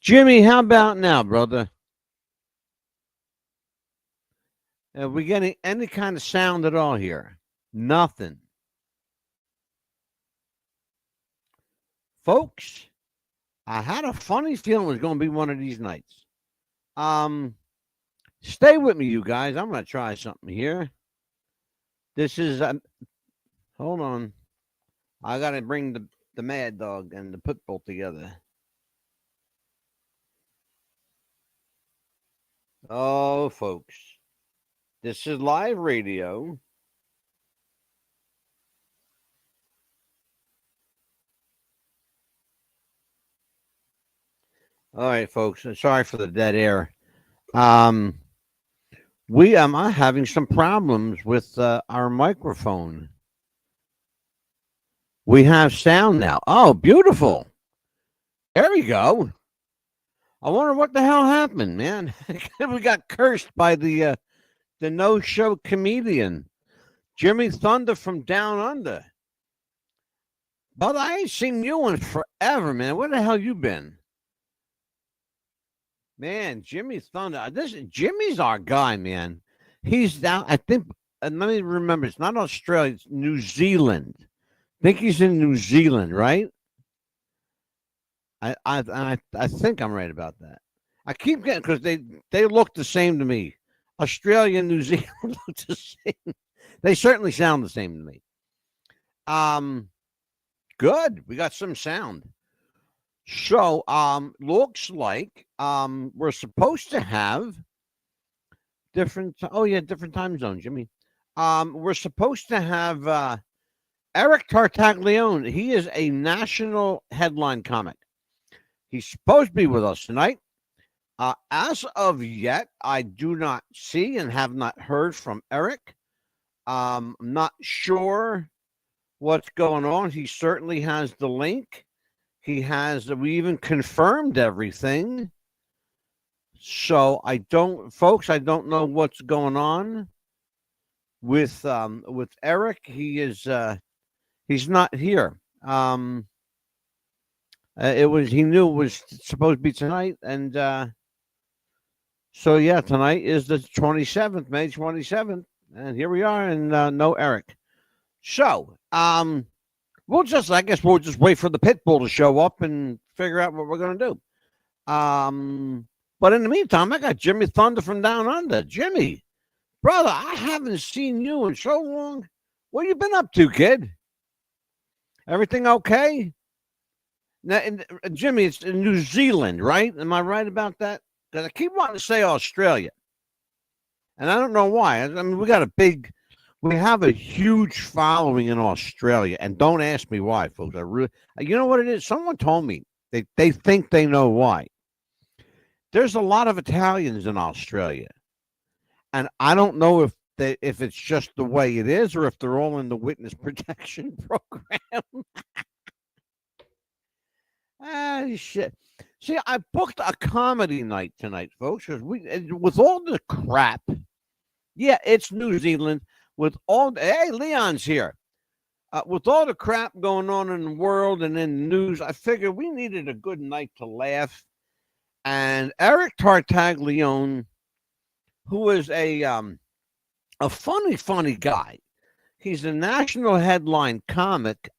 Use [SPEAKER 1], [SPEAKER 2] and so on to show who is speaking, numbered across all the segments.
[SPEAKER 1] Jimmy, how about now, brother? Are we getting any kind of sound at all here? Nothing. Folks, I had a funny feeling it was going to be one of these nights. Um, Stay with me, you guys. I'm going to try something here. This is, hold on. I got to bring the mad dog and the pit bull together. Oh, folks. This is live radio. All right, folks. Sorry for the dead air. Um, we am having some problems with our microphone. We have sound now. Oh, beautiful. There we go. I wonder what the hell happened, man. We got cursed by the no-show comedian, Jimmy Thunder from Down Under. But I ain't seen you in forever, man. Where the hell you been? Man, Jimmy Thunder. Jimmy's our guy, man. He's down. I think. Let me remember. It's not Australia. It's New Zealand. I think he's in New Zealand, right? I think I'm right about that. I keep getting because they look the same to me. Australia and New Zealand look the same. They certainly sound the same to me. Good. We got some sound. So, looks like we're supposed to have different. Oh yeah, different time zones, Jimmy. We're supposed to have Eric Tartaglione. He is a national headline comic. He's supposed to be with us tonight. As of yet, I do not see and have not heard from Eric. I'm not sure what's going on. He certainly has the link. We even confirmed everything. So I don't know what's going on with Eric. He's not here. He knew it was supposed to be tonight, and so yeah, tonight is the 27th, May 27th, and here we are, and no Eric. So I guess we'll just wait for the pit bull to show up and figure out what we're gonna do. But in the meantime, I got Jimmy Thunder from Down Under. Jimmy, brother, I haven't seen you in so long. What you been up to, kid? Everything okay? Now, Jimmy, it's in New Zealand, right? Am I right about that? Because I keep wanting to say Australia, and I don't know why. I mean, we have a huge following in Australia, and don't ask me why, folks. You know what it is? Someone told me they think they know why. There's a lot of Italians in Australia, and I don't know if it's just the way it is or if they're all in the witness protection program. Shit. See, I booked a comedy night tonight, folks, because with all the crap. Yeah, it's New Zealand. Hey, Leon's here. With all the crap going on in the world and in the news, I figured we needed a good night to laugh. And Eric Tartaglione, who is a funny guy, he's a national headline comic.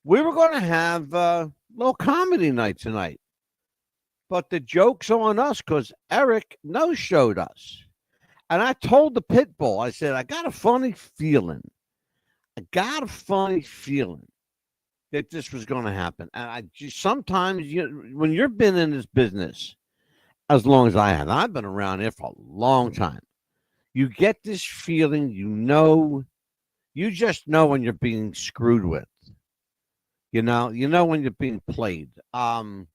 [SPEAKER 1] We were going to have a little comedy night tonight, but the joke's on us because Eric no-showed us. And I told the pit bull, I said, I got a funny feeling that this was going to happen. And sometimes when you've been in this business as long as I have, I've been around here for a long time, you get this feeling, you just know when you're being screwed with. You know when you're being played. Now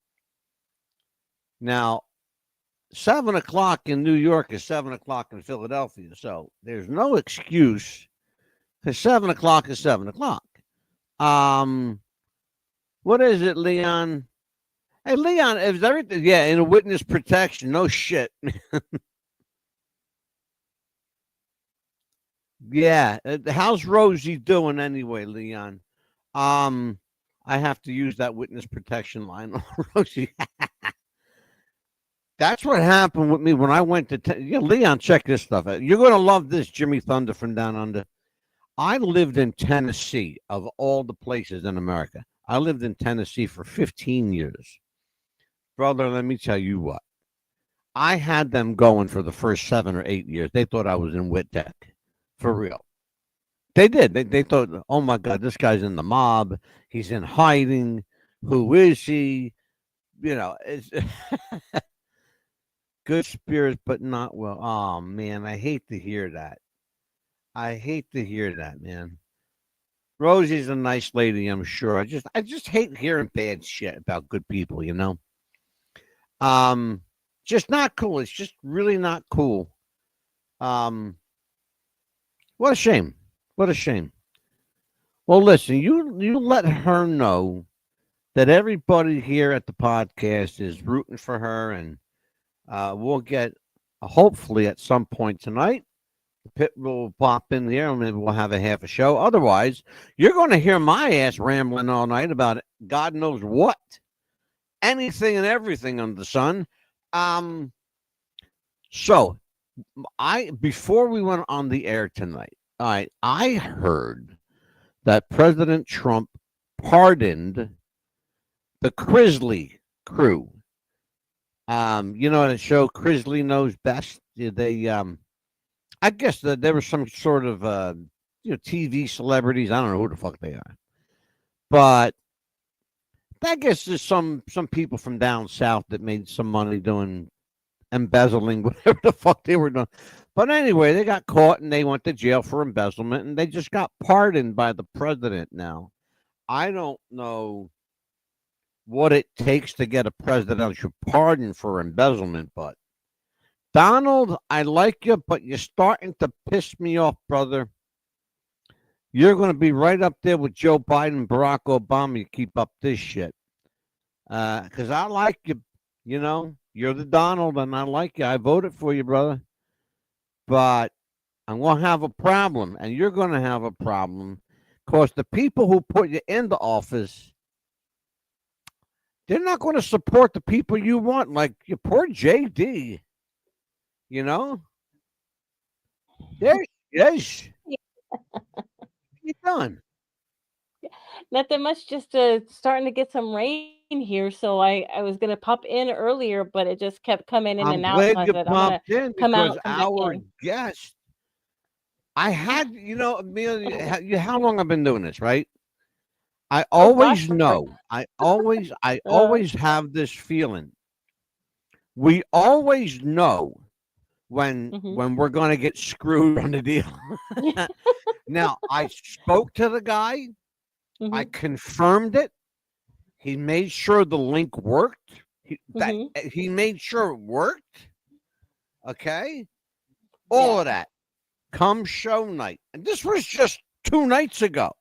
[SPEAKER 1] 7:00 in New York is 7:00 in Philadelphia, so there's no excuse because 7:00 is 7:00. What is it, Leon? Hey, Leon, is everything? Yeah, in a witness protection. No shit. Yeah, how's Rosie doing anyway, Leon? I have to use that witness protection line on Rosie. That's what happened with me when I went to Leon. Check this stuff out. You're gonna love this, Jimmy Thunder from Down Under. I lived in Tennessee, of all the places in America. I lived in Tennessee for 15 years, brother. Let me tell you what. I had them going for the first 7 or 8 years. They thought I was in Wit Tech, for real. They did. They thought, oh my God, this guy's in the mob. He's in hiding. Who is he? It's good spirits, but not well. Oh man, I hate to hear that. I hate to hear that, man. Rosie's a nice lady, I'm sure. I just hate hearing bad shit about good people. Um, just not cool. It's just really not cool. Um, what a shame. What a shame. Well, listen, you let her know that everybody here at the podcast is rooting for her, and we'll get hopefully at some point tonight. The pit will pop in there, and maybe we'll have a half a show. Otherwise, you're going to hear my ass rambling all night about God knows what, anything and everything under the sun. Um, so I before we went on the air tonight, I heard that President Trump pardoned the Crisley crew. The show Crisley Knows Best. They I guess that there was some sort of TV celebrities. I don't know who the fuck they are, but I guess there's some people from down south that made some money doing embezzling, whatever the fuck they were doing. But anyway, they got caught and they went to jail for embezzlement, and they just got pardoned by the president. Now, I don't know what it takes to get a presidential pardon for embezzlement, but Donald, I like you, but you're starting to piss me off, brother. You're going to be right up there with Joe Biden, Barack Obama. You keep up this shit. Because I like you. You're the Donald, and I like you. I voted for you, brother. But I'm going to have a problem, and you're going to have a problem. Because the people who put you into office, they're not going to support the people you want. Like your poor JD. There she is. What you done?
[SPEAKER 2] Nothing much, just starting to get some rain here. So I was gonna pop in earlier, but it just kept coming in
[SPEAKER 1] I'm
[SPEAKER 2] and out. So
[SPEAKER 1] glad
[SPEAKER 2] I
[SPEAKER 1] you
[SPEAKER 2] said I'm gonna
[SPEAKER 1] popped in
[SPEAKER 2] come
[SPEAKER 1] because
[SPEAKER 2] out, come back
[SPEAKER 1] our
[SPEAKER 2] in.
[SPEAKER 1] guest, I had, Amelia, how long I've been doing this, right? I
[SPEAKER 2] Oh gosh,
[SPEAKER 1] always know, I
[SPEAKER 2] uh,
[SPEAKER 1] always have this feeling. We always know when
[SPEAKER 2] hmm
[SPEAKER 1] when we're going to get screwed on the deal. Now, I spoke to the guy. I
[SPEAKER 2] hmm
[SPEAKER 1] confirmed it. He made sure the link worked.
[SPEAKER 2] hmm
[SPEAKER 1] He made sure it worked. Okay, all
[SPEAKER 2] Yeah.
[SPEAKER 1] of that. Come show night, and this was just 2 nights ago.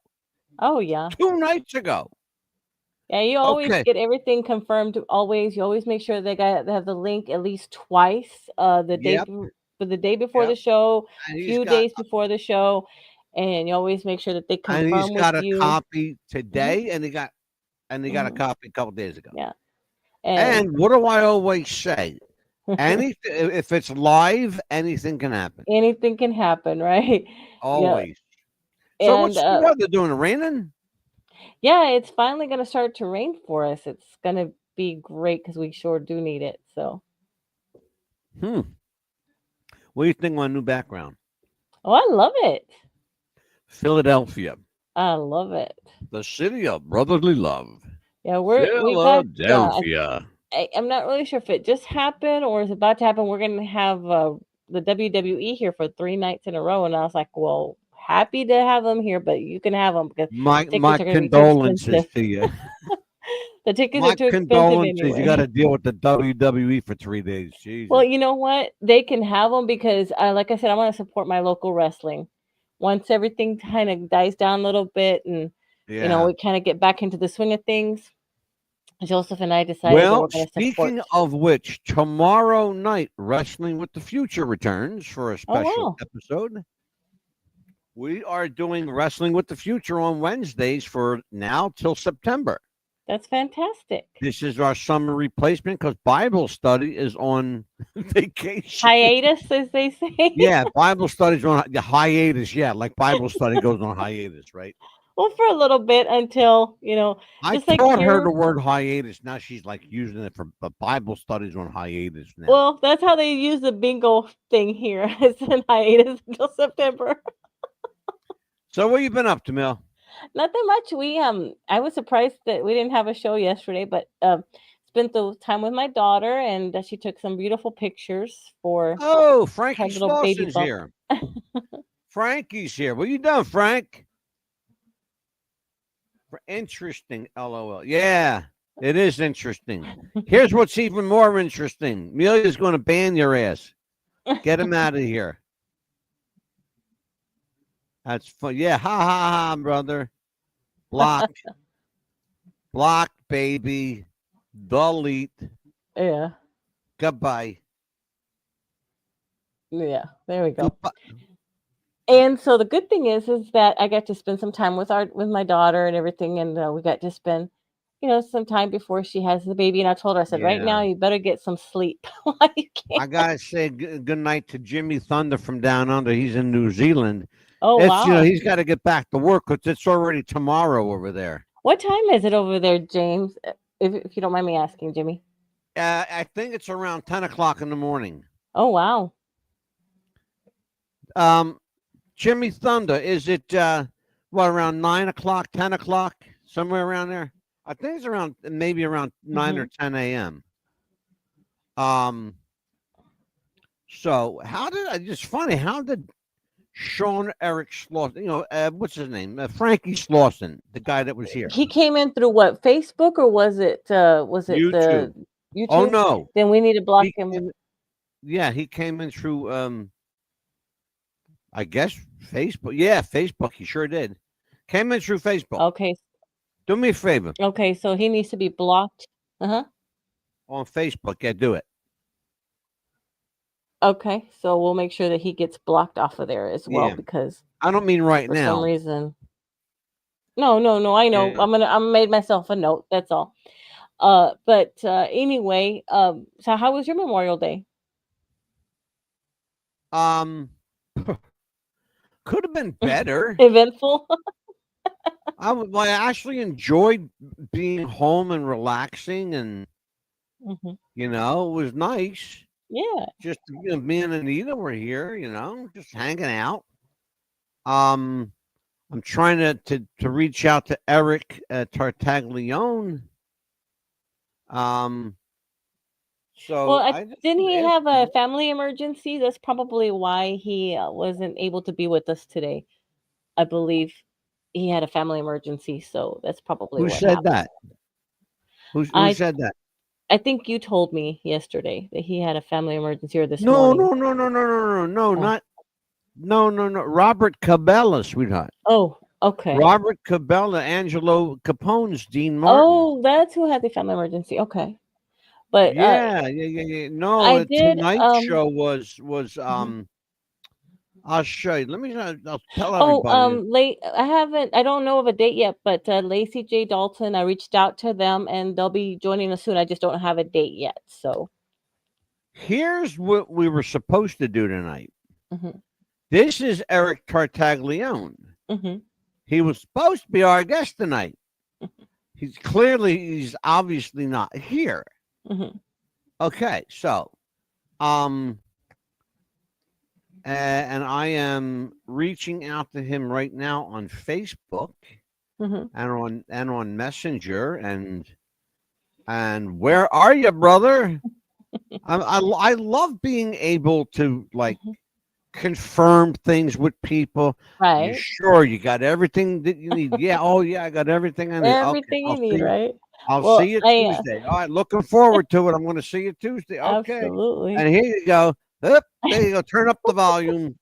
[SPEAKER 2] Oh yeah.
[SPEAKER 1] 2 nights ago.
[SPEAKER 2] Yeah. You always
[SPEAKER 1] Okay.
[SPEAKER 2] get everything confirmed. Always. You always make sure they have the link at least twice.
[SPEAKER 1] Yep.
[SPEAKER 2] For the day before the
[SPEAKER 1] Yep.
[SPEAKER 2] show,
[SPEAKER 1] And he's
[SPEAKER 2] few
[SPEAKER 1] got
[SPEAKER 2] days before the show, and you always make sure that they
[SPEAKER 1] and he's
[SPEAKER 2] confirm with
[SPEAKER 1] got a
[SPEAKER 2] you.
[SPEAKER 1] copy
[SPEAKER 2] hmm
[SPEAKER 1] today, and he got a
[SPEAKER 2] hmm
[SPEAKER 1] copy a couple days ago.
[SPEAKER 2] Yeah. And
[SPEAKER 1] And what do I always say? Anything if it's live, anything can happen.
[SPEAKER 2] anything can happen, right? Yeah.
[SPEAKER 1] Always. So
[SPEAKER 2] And
[SPEAKER 1] what's the weather doing? Raining?
[SPEAKER 2] yeah, it's finally going to start to rain for us. It's going to be great because we sure do need it. So,
[SPEAKER 1] Hmm. What do you think on new background?
[SPEAKER 2] oh, I love it.
[SPEAKER 1] Philadelphia,
[SPEAKER 2] I love it.
[SPEAKER 1] the city of brotherly love.
[SPEAKER 2] Yeah, we've had.
[SPEAKER 1] Philadelphia.
[SPEAKER 2] I'm not really sure if it just happened or is about to happen. We're going to have the WWE here for 3 nights in a row, and I was like, well, happy to have them here, but you can have them because
[SPEAKER 1] My
[SPEAKER 2] tickets are going to be too
[SPEAKER 1] condolences
[SPEAKER 2] expensive.
[SPEAKER 1] to you.
[SPEAKER 2] The tickets are
[SPEAKER 1] My
[SPEAKER 2] too expensive
[SPEAKER 1] condolences. You got
[SPEAKER 2] anyway.
[SPEAKER 1] to deal with the WWE for 3 days.
[SPEAKER 2] Well,
[SPEAKER 1] Jesus.
[SPEAKER 2] you know what? They can have them because, like I said, I want to support my local wrestling. Once everything kind of dies down a little bit, and
[SPEAKER 1] Yeah.
[SPEAKER 2] we kind of get back into the swing of things, Joseph and I decided that
[SPEAKER 1] Well,
[SPEAKER 2] we're going to support.
[SPEAKER 1] speaking of which, tomorrow night, Wrestling with the Future returns for a
[SPEAKER 2] Oh
[SPEAKER 1] special
[SPEAKER 2] wow!
[SPEAKER 1] episode. We are doing Wrestling with the Future on Wednesdays for now till September.
[SPEAKER 2] That's fantastic.
[SPEAKER 1] This is our summer replacement because Bible study is on vacation.
[SPEAKER 2] Hiatus, as they say.
[SPEAKER 1] Yeah, Bible study's on the hiatus. Yeah, like Bible study goes on hiatus, right?
[SPEAKER 2] Well, for a little bit until,
[SPEAKER 1] I
[SPEAKER 2] just like
[SPEAKER 1] taught her
[SPEAKER 2] you're.
[SPEAKER 1] the word hiatus. Now she's like using it for Bible studies on hiatus now.
[SPEAKER 2] Well, that's how they use the bingo thing here. It's in hiatus until September.
[SPEAKER 1] So what you been up to, Mel?
[SPEAKER 2] Nothing much. I was surprised that we didn't have a show yesterday, but spent the time with my daughter, and she took some beautiful pictures for
[SPEAKER 1] Oh,
[SPEAKER 2] her
[SPEAKER 1] Frankie
[SPEAKER 2] little baby
[SPEAKER 1] Slausen's
[SPEAKER 2] bump.
[SPEAKER 1] here. Frankie's here. What you done, Frank? Interesting, LOL. Yeah, it is interesting. Here's what's even more interesting. Amelia's going to ban your ass. Get him out of here. That's fun. Yeah, ha ha ha, brother. Block. Block, baby. Delete.
[SPEAKER 2] Yeah,
[SPEAKER 1] Goodbye.
[SPEAKER 2] yeah. There we go.
[SPEAKER 1] Goodbye.
[SPEAKER 2] And so the good thing is that I got to spend some time with my daughter and everything, and we got to spend, some time before she has the baby. And I told her, I said, right now
[SPEAKER 1] Yeah.
[SPEAKER 2] you better get some sleep while you can.
[SPEAKER 1] I gotta say good night to Jimmy Thunder from down under. He's in New Zealand.
[SPEAKER 2] Oh
[SPEAKER 1] It's
[SPEAKER 2] wow!
[SPEAKER 1] he's got to get back to work because it's already tomorrow over there.
[SPEAKER 2] What time is it over there, James? If you don't mind me asking, Jimmy.
[SPEAKER 1] I think it's around 10 o'clock in the morning.
[SPEAKER 2] Oh wow!
[SPEAKER 1] Jimmy Thunder, is it around 9 o'clock, 10 o'clock, somewhere around there? I think it's around maybe around 9 or 10 a.m. So it's funny, how did Sean Eric Slauson, what's his name? Frankie Slauson, the guy that was here.
[SPEAKER 2] He came in through what, Facebook, or was it
[SPEAKER 1] YouTube.
[SPEAKER 2] the YouTube?
[SPEAKER 1] Oh no.
[SPEAKER 2] Then we need to block him.
[SPEAKER 1] He came in through I guess Facebook. Yeah, Facebook. He sure did. Came in through Facebook.
[SPEAKER 2] Okay.
[SPEAKER 1] Do me a favor.
[SPEAKER 2] Okay, so he needs to be blocked.
[SPEAKER 1] On Facebook. Yeah, do it.
[SPEAKER 2] Okay, so we'll make sure that he gets blocked off of there as well, because
[SPEAKER 1] I don't mean right
[SPEAKER 2] for
[SPEAKER 1] now.
[SPEAKER 2] some reason. No, I know.
[SPEAKER 1] Yeah.
[SPEAKER 2] I made myself a note. That's all. But anyway, so how was your Memorial Day?
[SPEAKER 1] Could have been better.
[SPEAKER 2] Eventful.
[SPEAKER 1] I actually enjoyed being home and relaxing, and it was nice.
[SPEAKER 2] Yeah.
[SPEAKER 1] Just me and Anita were here, just hanging out. I'm trying to reach out to Eric Tartaglione. So
[SPEAKER 2] well, didn't he have a family emergency? That's probably why he wasn't able to be with us today. I believe he had a family emergency, so that's probably
[SPEAKER 1] who
[SPEAKER 2] what
[SPEAKER 1] said
[SPEAKER 2] happened.
[SPEAKER 1] that? Who said that?
[SPEAKER 2] I think you told me yesterday that he had a family emergency, or this
[SPEAKER 1] No,
[SPEAKER 2] morning.
[SPEAKER 1] No. Robert Cabela, sweetheart.
[SPEAKER 2] Oh, okay.
[SPEAKER 1] Robert Cabela, Angelo Capone's Dean Martin.
[SPEAKER 2] Oh, that's who had the family emergency. Okay. But
[SPEAKER 1] yeah. No, Tonight show was I'll show you. I'll tell everybody.
[SPEAKER 2] I don't know of a date yet, but Lacey J. Dalton, I reached out to them and they'll be joining us soon. I just don't have a date yet. So
[SPEAKER 1] here's what we were supposed to do tonight. This is Eric Tartaglione. He was supposed to be our guest tonight. He's obviously not here. Okay, so and I am reaching out to him right now on Facebook and on Messenger, and where are you, brother? I love being able to confirm things with people.
[SPEAKER 2] Right.
[SPEAKER 1] You sure you got everything that you need? Yeah. Oh yeah, I got everything I need.
[SPEAKER 2] Everything you need, right?
[SPEAKER 1] I'll see you Tuesday. All right, looking forward to it. I'm going to see you Tuesday. Okay.
[SPEAKER 2] Absolutely.
[SPEAKER 1] And here you go. There you go. Turn up the volume.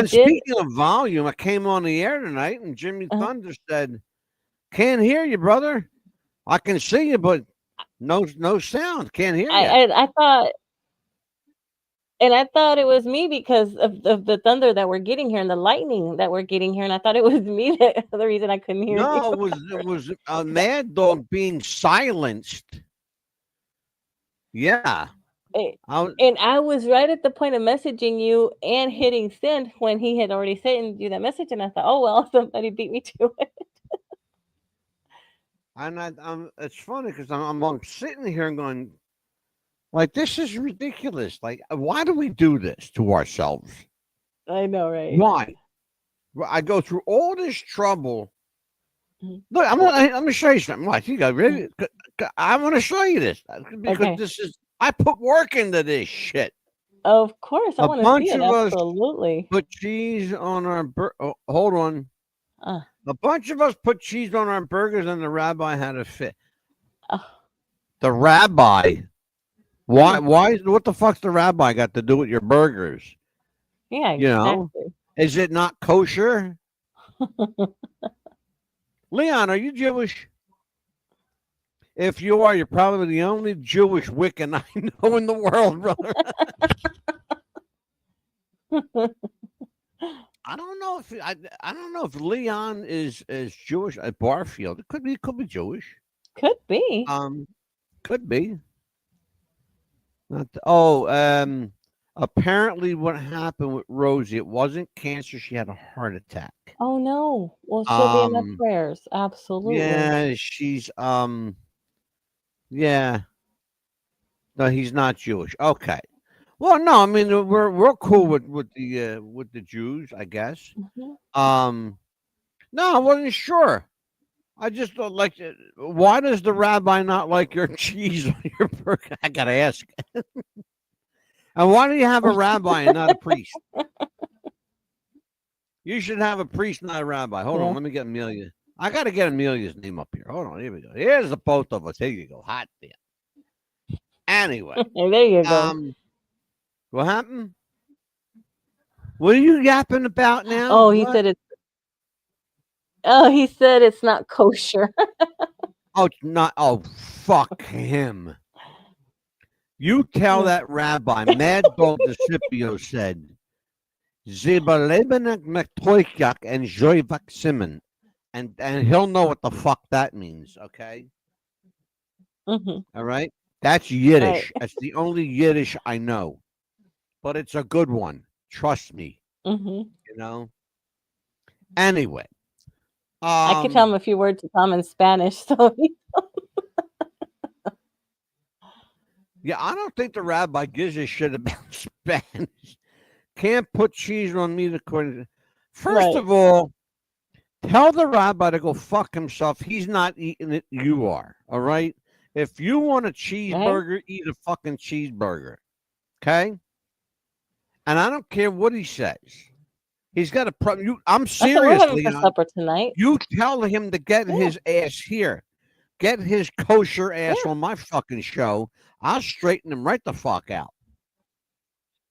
[SPEAKER 1] Speaking of volume, I came on the air tonight, and Jimmy Thunder said, "Can't hear you, brother. I can see you, but no sound. Can't hear you."
[SPEAKER 2] I thought And I thought it was me because of the thunder that we're getting here and the lightning that we're getting here, and I thought it was me that the reason I couldn't hear you.
[SPEAKER 1] No, it was a mad dog being silenced. Yeah.
[SPEAKER 2] Eh,
[SPEAKER 1] I was,
[SPEAKER 2] And I was right at the point of messaging you and hitting send when he had already sent you that message, and I thought, oh well, somebody beat me to it.
[SPEAKER 1] I'm it's funny because I'm sitting here and going, like, this is ridiculous. Like, why do we do this to ourselves?
[SPEAKER 2] I know, right?
[SPEAKER 1] Why? I go through all this trouble.
[SPEAKER 2] Mhm.
[SPEAKER 1] Look, I'm gonna show you something. Watch, you got ready? I'm gonna show you this because
[SPEAKER 2] Okay.
[SPEAKER 1] this is I put work into this shit.
[SPEAKER 2] Of course, I
[SPEAKER 1] A
[SPEAKER 2] want to see
[SPEAKER 1] bunch
[SPEAKER 2] it.
[SPEAKER 1] of us
[SPEAKER 2] Absolutely.
[SPEAKER 1] put cheese on our hold on.
[SPEAKER 2] Uh,
[SPEAKER 1] A bunch of us put cheese on our burgers, and the rabbi had a fit.
[SPEAKER 2] uh,
[SPEAKER 1] The rabbi. Why?
[SPEAKER 2] yeah,
[SPEAKER 1] Why? What the fuck's the rabbi got to do with your burgers?
[SPEAKER 2] yeah,
[SPEAKER 1] You know,
[SPEAKER 2] exactly.
[SPEAKER 1] is it not kosher? Leon, are you Jewish? If you are, you're probably the only Jewish Wiccan I know in the world, brother. I don't know if I don't know if Leon is Jewish at Barfield. It could be Jewish.
[SPEAKER 2] Could be.
[SPEAKER 1] Could be. Not oh, apparently what happened with Rosie, it wasn't cancer, she had a heart attack.
[SPEAKER 2] Oh no. Well, she'll be in our
[SPEAKER 1] Um
[SPEAKER 2] prayers. Absolutely.
[SPEAKER 1] yeah, she's yeah. No, he's not Jewish. Okay. Well, no, I mean we're cool with the Jews, I guess.
[SPEAKER 2] Mhm.
[SPEAKER 1] Um no, I wasn't sure. I just don't like it. Why does the rabbi not like your cheese on your burger? I gotta ask. And why do you have a rabbi and not a priest? You should have a priest, not a rabbi. Hold on,
[SPEAKER 2] Yeah.
[SPEAKER 1] let me get Amelia. I got to get Amelia's name up here. Hold on, here we go. Here's the both of us. Here you go. Hot damn. Anyway,
[SPEAKER 2] And there you go.
[SPEAKER 1] what happened? What are you yapping about now?
[SPEAKER 2] Oh, he
[SPEAKER 1] What?
[SPEAKER 2] said it's. Oh, he said it's not kosher.
[SPEAKER 1] Oh, it's not. Oh, fuck him. You tell that rabbi, Mad Dog DeCipio said, "Sie beleben mit Teufel and Joy Simon." And he'll know what the fuck that means, okay?
[SPEAKER 2] Hmm.
[SPEAKER 1] All right? That's
[SPEAKER 2] Right.
[SPEAKER 1] Yiddish. That's the only Yiddish I know. But it's a good one. Trust me,
[SPEAKER 2] Hmm.
[SPEAKER 1] you know? Anyway.
[SPEAKER 2] I could tell him
[SPEAKER 1] Um
[SPEAKER 2] a few words to Tom in Spanish, so
[SPEAKER 1] yeah, I don't think the rabbi gives a shit about Spanish. Can't put cheese on meat according to First
[SPEAKER 2] right.
[SPEAKER 1] of all, tell the rabbi to go fuck himself. He's not eating it. You are. All right. If you want a
[SPEAKER 2] Right.
[SPEAKER 1] cheeseburger, eat a fucking cheeseburger. Okay. And I don't care what he says. He's got a problem. I'm
[SPEAKER 2] I said we're
[SPEAKER 1] serious,
[SPEAKER 2] having for
[SPEAKER 1] Leon.
[SPEAKER 2] supper tonight.
[SPEAKER 1] You tell him to get
[SPEAKER 2] Yeah.
[SPEAKER 1] his ass here. Get his kosher ass
[SPEAKER 2] Yeah.
[SPEAKER 1] on my fucking show. I'll straighten him right the fuck out.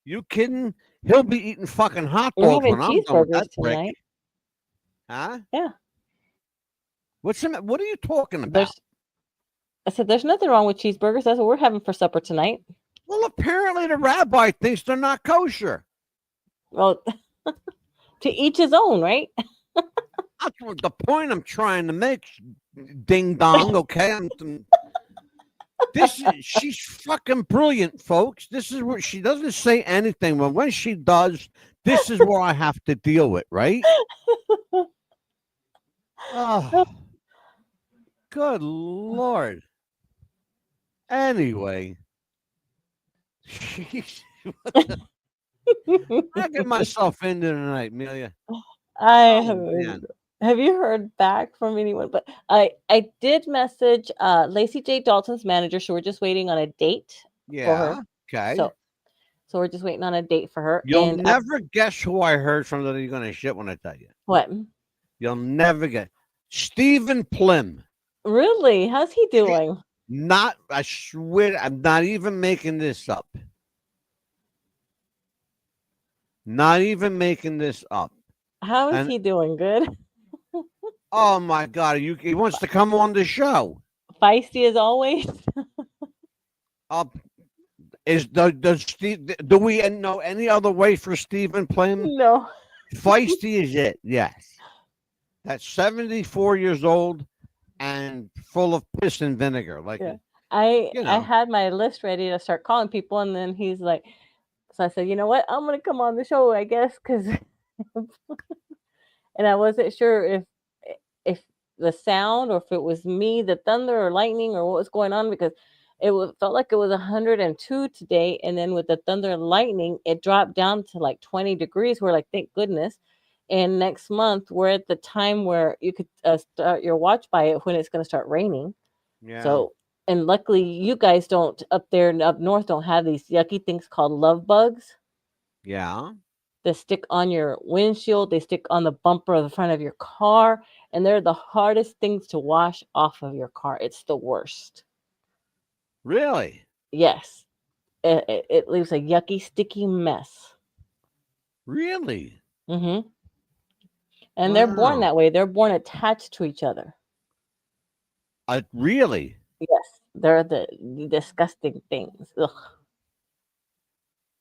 [SPEAKER 1] You kidding? He'll be eating fucking hot
[SPEAKER 2] We're
[SPEAKER 1] dogs
[SPEAKER 2] having
[SPEAKER 1] when I'm done with
[SPEAKER 2] cheeseburgers
[SPEAKER 1] that prick.
[SPEAKER 2] tonight.
[SPEAKER 1] Huh?
[SPEAKER 2] Yeah.
[SPEAKER 1] What are you talking about?
[SPEAKER 2] There's. I said there's nothing wrong with cheeseburgers. That's what we're having for supper tonight.
[SPEAKER 1] Well, apparently the rabbi thinks they're not kosher.
[SPEAKER 2] Well, to each his own, right?
[SPEAKER 1] That's the point I'm trying to make. Ding dong. Okay. She's fucking brilliant, folks. This is where she doesn't say anything, but when she does, this is where I have to deal with, right? Oh, good Lord. Anyway, jeez, I get myself into tonight, Amelia.
[SPEAKER 2] I
[SPEAKER 1] Oh
[SPEAKER 2] haven't.
[SPEAKER 1] man,
[SPEAKER 2] Have you heard back from anyone? But I did message Lacey J. Dalton's manager, so we're just waiting on a date for her.
[SPEAKER 1] yeah, okay.
[SPEAKER 2] So we're just waiting on a date for her.
[SPEAKER 1] You'll
[SPEAKER 2] And
[SPEAKER 1] never guess who I heard from that you're gonna shit when I tell you.
[SPEAKER 2] what?
[SPEAKER 1] You'll never get Stephen Plim.
[SPEAKER 2] Really? How's he doing?
[SPEAKER 1] Not, I swear, I'm not even making this up. Not even making this up.
[SPEAKER 2] How is
[SPEAKER 1] And
[SPEAKER 2] he doing? Good.
[SPEAKER 1] oh my God, he wants to come on the show.
[SPEAKER 2] Feisty as always.
[SPEAKER 1] Uh, Does Steve? Do we know any other way for Steven playing?
[SPEAKER 2] No.
[SPEAKER 1] Feisty is it? Yes. That's 74 years old and full of piss and vinegar. Like,
[SPEAKER 2] Yeah. I
[SPEAKER 1] you
[SPEAKER 2] I
[SPEAKER 1] know,
[SPEAKER 2] had my list ready to start calling people, and then he's like, so I said, you know what, I'm gonna come on the show, I guess, because and I wasn't sure if the sound or if it was me, the thunder or lightning or what was going on because felt like it was 102 today, and then with the thunder and lightning, it dropped down to like 20 degrees. We're like, thank goodness. And next month, we're at the time where you could start your watch by it when it's going to start raining.
[SPEAKER 1] yeah,
[SPEAKER 2] So, and luckily, you guys don't up there and up north don't have these yucky things called love bugs
[SPEAKER 1] yeah.
[SPEAKER 2] that stick on your windshield. They stick on the bumper of the front of your car, and they're the hardest things to wash off of your car. It's the worst.
[SPEAKER 1] Really,
[SPEAKER 2] Yes, it leaves a yucky, sticky mess.
[SPEAKER 1] really.
[SPEAKER 2] Hmm. And they're born
[SPEAKER 1] Wow.
[SPEAKER 2] that way. They're born attached to each other.
[SPEAKER 1] Really.
[SPEAKER 2] Yes, they're the disgusting things. Ugh.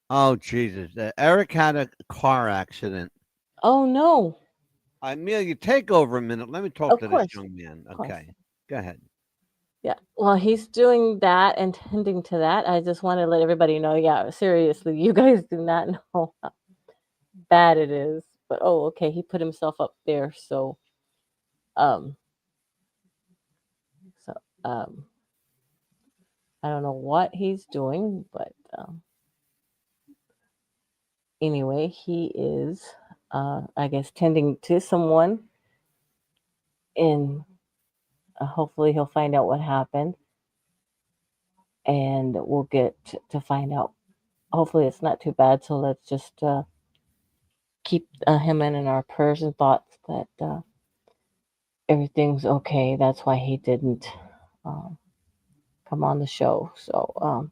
[SPEAKER 1] Oh Jesus! Eric had a car accident.
[SPEAKER 2] Oh no!
[SPEAKER 1] Amelia, take over a minute. Let me talk
[SPEAKER 2] Of
[SPEAKER 1] to this
[SPEAKER 2] course,
[SPEAKER 1] young man.
[SPEAKER 2] of course.
[SPEAKER 1] Okay, go ahead.
[SPEAKER 2] Yeah. Well, he's doing that and tending to that. I just want to let everybody know. Yeah, seriously, you guys do not know how bad it is. But oh, okay, he put himself up there. Um, so um, I don't know what he's doing, but anyway, he is, I guess, tending to someone, and hopefully he'll find out what happened, and we'll get to find out. Hopefully, it's not too bad. So let's just keep him in our prayers and thoughts that everything's okay. That's why he didn't um, come on the show. So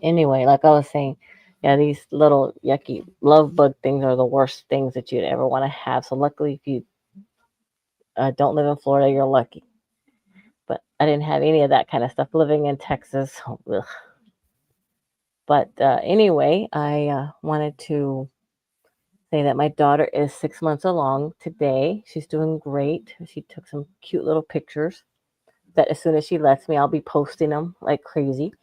[SPEAKER 2] anyway, like I was saying, yeah, these little yucky love bug things are the worst things that you'd ever want to have. So luckily, if you don't live in Florida, you're lucky. But I didn't have any of that kind of stuff living in Texas. Ugh. But anyway, I wanted to say that my daughter is 6 months along today. She's doing great. She took some cute little pictures that as soon as she lets me, I'll be posting them like crazy.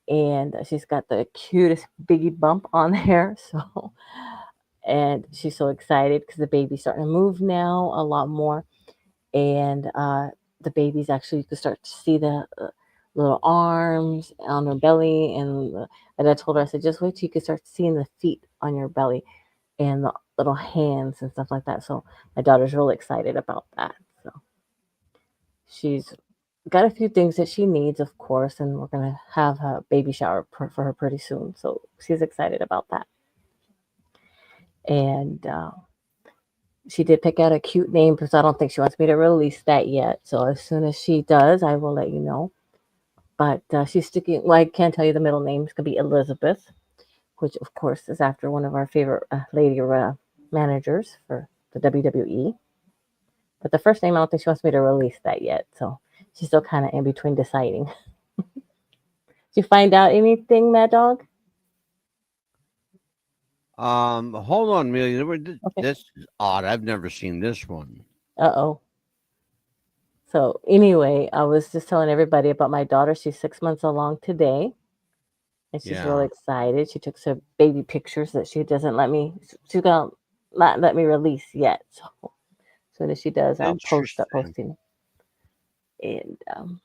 [SPEAKER 2] And she's got the cutest biggie bump on there. So, and she's so excited because the baby's starting to move now a lot more. And the baby's actually, you can start to see the little arms on her belly. And I told her, I said, just wait till you can start seeing the feet on your belly and the little hands and stuff like that. So my daughter's really excited about that. So she's got a few things that she needs, of course, and we're gonna have a baby shower for her pretty soon. So she's excited about that. And she did pick out a cute name because I don't think she wants me to release that yet. So as soon as she does, I will let you know. But she's sticking. Well, I can't tell you the middle name. It's gonna be Elizabeth, which of course is after one of our favorite lady managers for the WWE. But the first name, I don't think she wants me to release that yet. So she's still kind of in between deciding. Did you find out anything, Mad Dog?
[SPEAKER 1] Hold on, Amelia.
[SPEAKER 2] Okay.
[SPEAKER 1] This is odd. I've never seen this one.
[SPEAKER 2] Uh oh. So anyway, I was just telling everybody about my daughter. She's 6 months along today, and she's really
[SPEAKER 1] Yeah,
[SPEAKER 2] excited. She took some baby pictures that she doesn't let me. She's gonna not let me release yet. So as soon as she does, I'll post up
[SPEAKER 1] interesting.
[SPEAKER 2] posting. And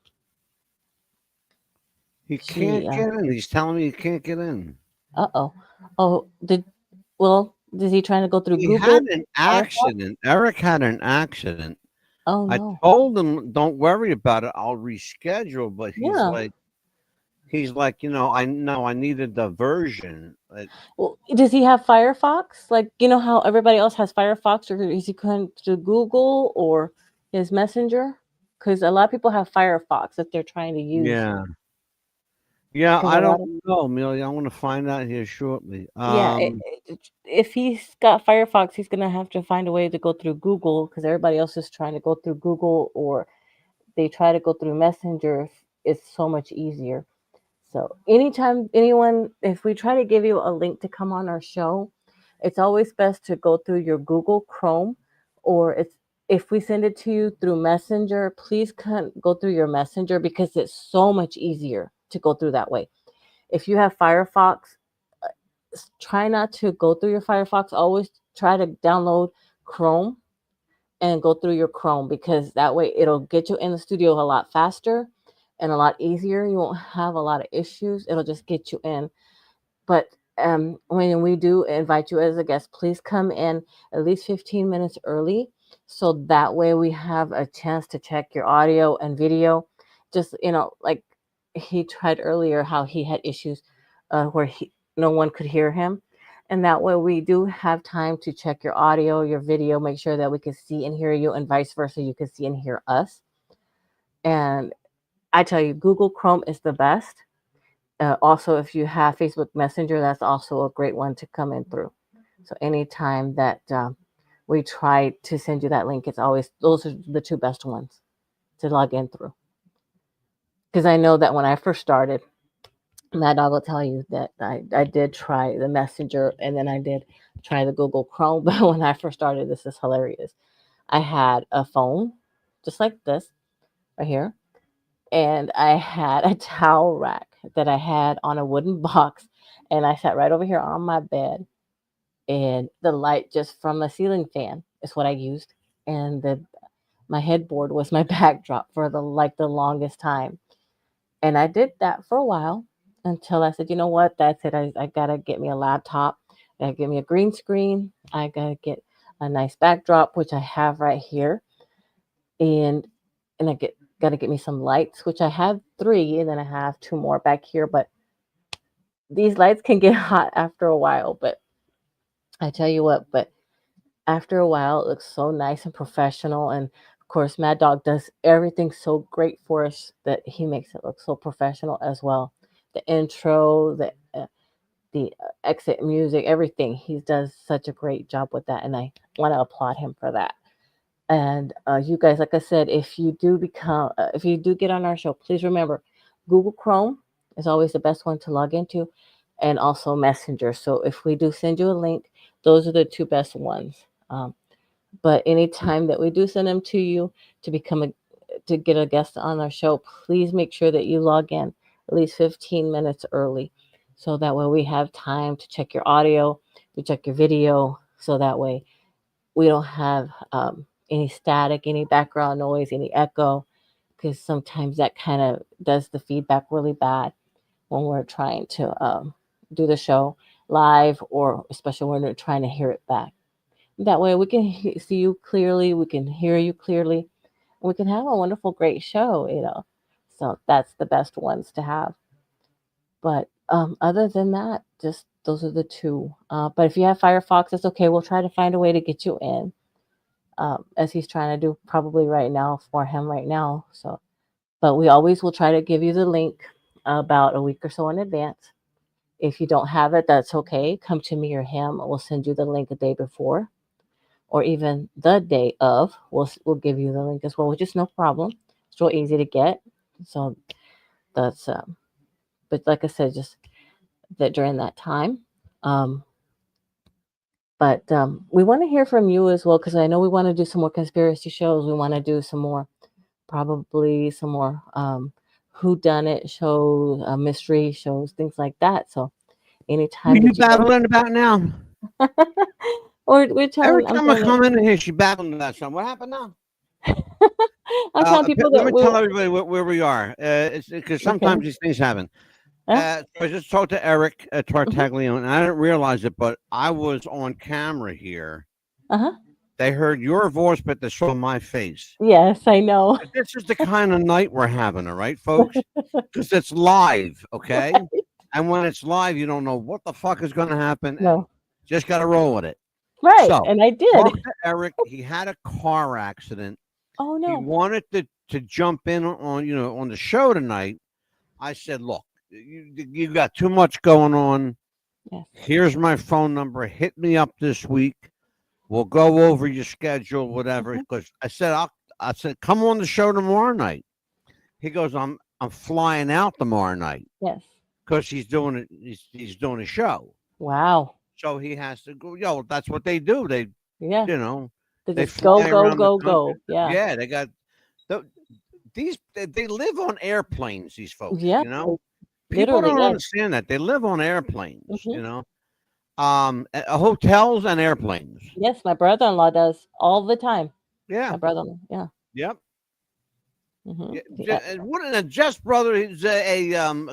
[SPEAKER 1] He
[SPEAKER 2] she
[SPEAKER 1] can't get in. He's telling me he can't get in.
[SPEAKER 2] oh. Oh, is he trying to go through
[SPEAKER 1] He had
[SPEAKER 2] Google?
[SPEAKER 1] an
[SPEAKER 2] Firefox?
[SPEAKER 1] accident. Eric had an accident.
[SPEAKER 2] Oh
[SPEAKER 1] I
[SPEAKER 2] no.
[SPEAKER 1] told him, "Don't worry about it. I'll reschedule." But
[SPEAKER 2] Yeah.
[SPEAKER 1] he's like, I know I need a diversion.
[SPEAKER 2] Well, does he have Firefox? Like, you know how everybody else has Firefox, or is he going to Google or his Messenger? Because a lot of people have Firefox that they're trying to use.
[SPEAKER 1] Yeah, yeah.
[SPEAKER 2] Because a
[SPEAKER 1] I
[SPEAKER 2] lot
[SPEAKER 1] don't
[SPEAKER 2] of
[SPEAKER 1] know, Amelia. I want to find out here shortly.
[SPEAKER 2] yeah, if he's got Firefox, he's gonna have to find a way to go through Google because everybody else is trying to go through Google or they try to go through Messenger. It's so much easier. So anytime anyone, if we try to give you a link to come on our show, it's always best to go through your Google Chrome, or it's if we send it to you through Messenger, please go through your Messenger because it's so much easier to go through that way. If you have Firefox, try not to go through your Firefox. Always try to download Chrome and go through your Chrome because that way it'll get you in the studio a lot faster and a lot easier. You won't have a lot of issues. It'll just get you in. But when we do invite you as a guest, please come in at least 15 minutes early. So that way we have a chance to check your audio and video. Just, like he tried earlier, how he had issues where no one could hear him. And that way we do have time to check your audio, your video, make sure that we can see and hear you, and vice versa, you can see and hear us. And I tell you, Google Chrome is the best. Also, if you have Facebook Messenger, that's also a great one to come in through. So anytime that we try to send you that link, it's always those are the two best ones to log in through. Because I know that when I first started, Mad Dog will tell you that I did try the Messenger and then I did try the Google Chrome. But when I first started, this is hilarious. I had a phone just like this right here, and I had a towel rack that I had on a wooden box, and I sat right over here on my bed, and the light just from a ceiling fan is what I used, and my headboard was my backdrop for the longest time, and I did that for a while until I said, you know what, that's it. I gotta get me a laptop, I gotta get me a green screen, I gotta get a nice backdrop, which I have right here, and I got to get me some lights, which I have 3, and then I have 2 more back here. But these lights can get hot after a while. But I tell you what, but after a while, it looks so nice and professional. And of course, Mad Dog does everything so great for us that he makes it look so professional as well. The intro, the exit music, everything. He does such a great job with that, and I want to applaud him for that. And you guys, like I said, if you do get on our show, please remember Google Chrome is always the best one to log into, and also Messenger. So if we do send you a link, those are the 2 best ones. But anytime that we do send them to you to get a guest on our show, please make sure that you log in at least 15 minutes early, so that way we have time to check your audio, to check your video, so that way we don't have any static, any background noise, any echo, because sometimes that kind of does the feedback really bad when we're trying to do the show live, or especially when we're trying to hear it back. That way we can see you clearly, we can hear you clearly, and we can have a wonderful, great show. So that's the best ones to have. But other than that, just those are the 2. But if you have Firefox, it's okay. We'll try to find a way to get you in. As he's trying to do probably right now for him right now. So, but we always will try to give you the link about a week or so in advance. If you don't have it, that's okay. Come to me or him. We'll send you the link the day before, or even the day of. We'll give you the link as well, which is no problem. It's real easy to get. So that's but like I said, just that during that time. But we want to hear from you as well, because I know we want to do some more conspiracy shows. We want to do some more, probably some more who done it shows, mystery shows, things like that. So
[SPEAKER 1] What
[SPEAKER 2] anytime
[SPEAKER 1] are you
[SPEAKER 2] that you want,
[SPEAKER 1] babbling about now?
[SPEAKER 2] or we're
[SPEAKER 1] Every
[SPEAKER 2] telling, I'm
[SPEAKER 1] time I
[SPEAKER 2] telling
[SPEAKER 1] come in here, she babbling about something. What happened now?
[SPEAKER 2] I'm telling people
[SPEAKER 1] Let
[SPEAKER 2] that
[SPEAKER 1] me
[SPEAKER 2] we're
[SPEAKER 1] tell everybody where we are. It's because
[SPEAKER 2] okay.
[SPEAKER 1] sometimes these things happen.
[SPEAKER 2] Huh?
[SPEAKER 1] So I just talked to Eric
[SPEAKER 2] Hmm.
[SPEAKER 1] Tartaglione, and I didn't realize it, but I was on camera here.
[SPEAKER 2] Uh-huh.
[SPEAKER 1] They heard your voice, but they saw my face.
[SPEAKER 2] Yes, I know.
[SPEAKER 1] But this is the kind of night we're having, all right, folks? Because it's live, okay? And when it's live, you don't know what the fuck is going to happen, and
[SPEAKER 2] No.
[SPEAKER 1] just got to roll with it.
[SPEAKER 2] Right.
[SPEAKER 1] So,
[SPEAKER 2] And I did.
[SPEAKER 1] talk to Eric. He had a car accident.
[SPEAKER 2] Oh
[SPEAKER 1] He
[SPEAKER 2] no.
[SPEAKER 1] wanted to jump in on the show tonight. I said, look, you got too much going on.
[SPEAKER 2] Yes.
[SPEAKER 1] Here's my phone number. Hit me up this week. We'll go over your schedule, whatever.
[SPEAKER 2] Hmm.
[SPEAKER 1] Because I said, come on the show tomorrow night. He goes, I'm flying out tomorrow night.
[SPEAKER 2] Yes.
[SPEAKER 1] because he's doing it. He's doing a show,
[SPEAKER 2] Wow.
[SPEAKER 1] so he has to go. That's what they do. They,
[SPEAKER 2] Yeah.
[SPEAKER 1] you know,
[SPEAKER 2] They
[SPEAKER 1] they
[SPEAKER 2] just go,
[SPEAKER 1] fly
[SPEAKER 2] go,
[SPEAKER 1] around the
[SPEAKER 2] go,
[SPEAKER 1] country.
[SPEAKER 2] go. Yeah.
[SPEAKER 1] Yeah, they got the, these. They live on airplanes. These folks,
[SPEAKER 2] Yeah.
[SPEAKER 1] people
[SPEAKER 2] Literally,
[SPEAKER 1] don't
[SPEAKER 2] yes.
[SPEAKER 1] understand that they live on airplanes.
[SPEAKER 2] Hmm.
[SPEAKER 1] Hotels and airplanes.
[SPEAKER 2] Yes, my brother-in-law does all the time.
[SPEAKER 1] Yeah.
[SPEAKER 2] My brother-in-law. Yeah.
[SPEAKER 1] Yep.
[SPEAKER 2] Hmm.
[SPEAKER 1] Yeah.
[SPEAKER 2] Yeah.
[SPEAKER 1] And what a Jeff's brother is a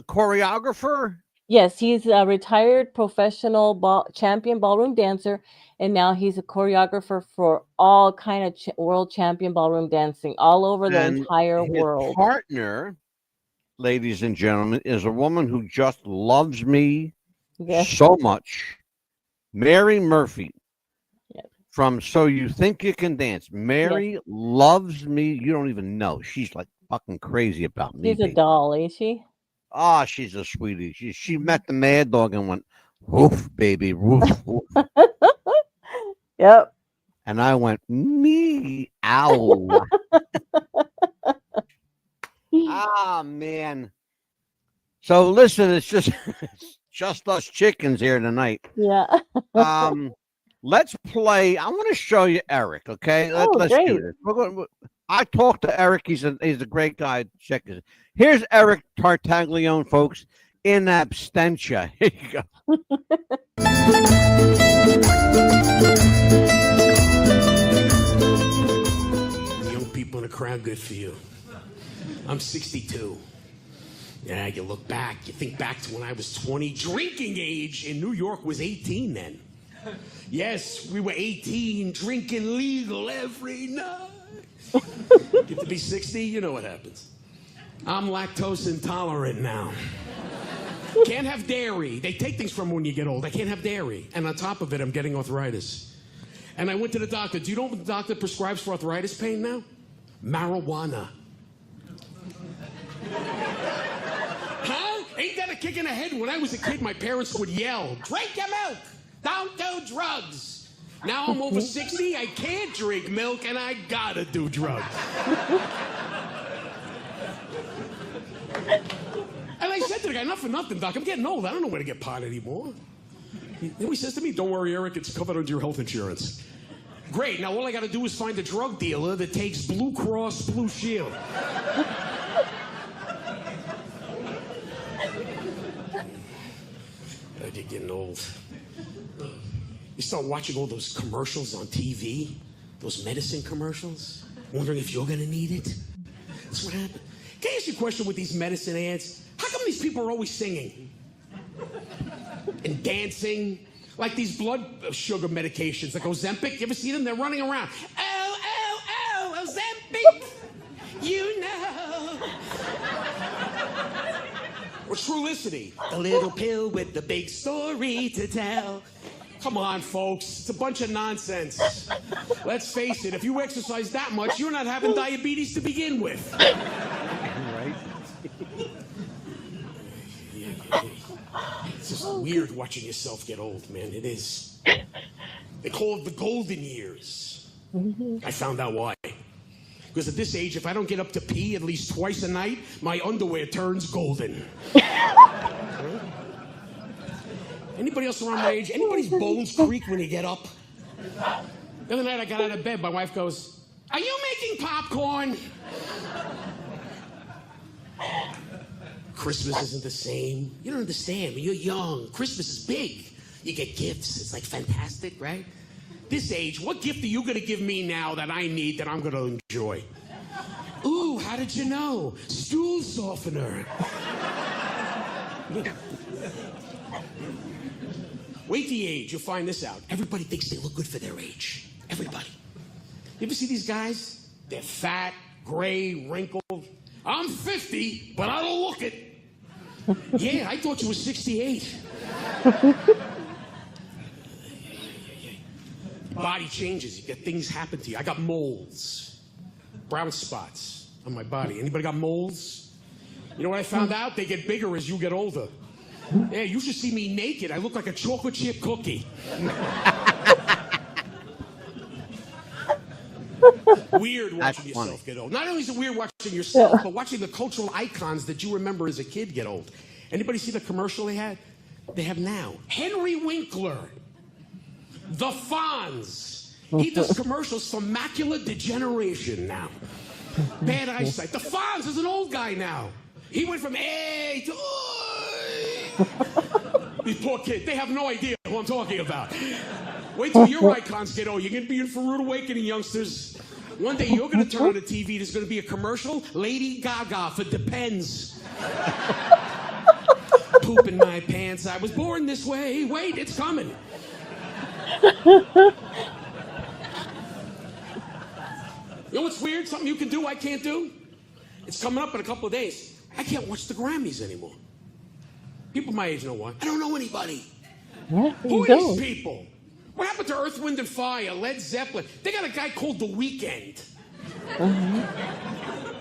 [SPEAKER 1] choreographer.
[SPEAKER 2] Yes, he's a retired professional champion ballroom dancer, and now he's a choreographer for all kind of world champion ballroom dancing all over the
[SPEAKER 1] And
[SPEAKER 2] entire
[SPEAKER 1] his
[SPEAKER 2] world.
[SPEAKER 1] partner, ladies and gentlemen, is a woman who just loves me
[SPEAKER 2] Yes.
[SPEAKER 1] so much. Mary Murphy
[SPEAKER 2] Yes.
[SPEAKER 1] from So You Think You Can Dance.
[SPEAKER 2] Yes.
[SPEAKER 1] Mary loves me. You don't even know. She's like fucking crazy about me,
[SPEAKER 2] She's a
[SPEAKER 1] baby.
[SPEAKER 2] doll, ain't she?
[SPEAKER 1] Ah, she's a sweetie. She met the Mad Dog and went, woof, baby, woof, woof.
[SPEAKER 2] Yep.
[SPEAKER 1] And I went, me, ow. Ah, man. So listen, it's just us chickens here tonight.
[SPEAKER 2] Yeah.
[SPEAKER 1] Let's play. I want to show you Eric. Okay,
[SPEAKER 2] Oh,
[SPEAKER 1] let's do
[SPEAKER 2] great.
[SPEAKER 1] this. I talked to Eric. He's a great guy. Check this. Here's Eric Tartaglione, folks, in absentia. Here you go.
[SPEAKER 3] Young people in the crowd, good for you. I'm 62. Yeah, you look back, you think back to when I was 20. Drinking age in New York was 18 then. Yes, we were 18, drinking legal every night. Get to be 60, you know what happens. I'm lactose intolerant now. Can't have dairy. They take things from when you get old. I can't have dairy. And on top of it, I'm getting arthritis. And I went to the doctor. Do you know what the doctor prescribes for arthritis pain now? Marijuana. Huh? Ain't that a kick in the head? When I was a kid, my parents would yell, drink your milk, don't do drugs. Now I'm over 60, I can't drink milk, and I gotta do drugs. And I said to the guy, not for nothing, doc, I'm getting old, I don't know where to get pot anymore. He says to me, don't worry, Eric, it's covered under your health insurance. Great, now all I gotta do is find a drug dealer that takes Blue Cross Blue Shield. You're getting old. You start watching all those commercials on TV, those medicine commercials, wondering if you're gonna need it. That's what happened. Can I ask you a question with these medicine ads? How come these people are always singing? And dancing? Like these blood sugar medications, like Ozempic. You ever see them? They're running around. Oh, Ozempic! You know. Or Trulicity. The little pill with the big story to tell. Come on, folks. It's a bunch of nonsense. Let's face it, if you exercise that much, you're not having diabetes to begin with.
[SPEAKER 1] Right?
[SPEAKER 3] It's just weird watching yourself get old, man. It is. They call it the golden years. I found out why. Because at this age, if I don't get up to pee at least twice a night, my underwear turns golden. Anybody else around my age? Anybody's bones creak when you get up? The other night I got out of bed, my wife goes, "Are you making popcorn?" Christmas isn't the same. You don't understand. When you're young, Christmas is big. You get gifts. It's like fantastic, right? This age, what gift are you going to give me now that I need that I'm going to enjoy? Ooh, how did you know? Stool softener. Wait the age, you'll find this out. Everybody thinks they look good for their age. Everybody. You ever see these guys? They're fat, gray, wrinkled. I'm 50, but I don't look it. Yeah, I thought you were 68. Body changes. You get things happen to you. I got moles, brown spots on my body. Anybody got moles? You know what I found out? They get bigger as you get older. Yeah, you should see me naked. I look like a chocolate chip cookie. Weird watching yourself get old. Not only is it weird watching yourself, but watching the cultural icons that you remember as a kid get old. Anybody see the commercial they had? They have now. Henry Winkler, the Fonz. He does commercials for macular degeneration now. Bad eyesight. The Fonz is an old guy now. He went from A to These poor kids, they have no idea who I'm talking about. Wait till your icons get old. You're going to be in for rude awakening, youngsters. One day you're going to turn on the TV. There's going to be a commercial. Lady Gaga for Depends. Poop in my pants. I was born this way. Wait, it's coming. You know what's weird? Something you can do I can't do? It's coming up in a couple of days. I can't watch the Grammys anymore. People my age know why. I don't know anybody.
[SPEAKER 2] Yeah,
[SPEAKER 3] Who are these people? What happened to Earth, Wind, and Fire, Led Zeppelin? They got a guy called The Weeknd.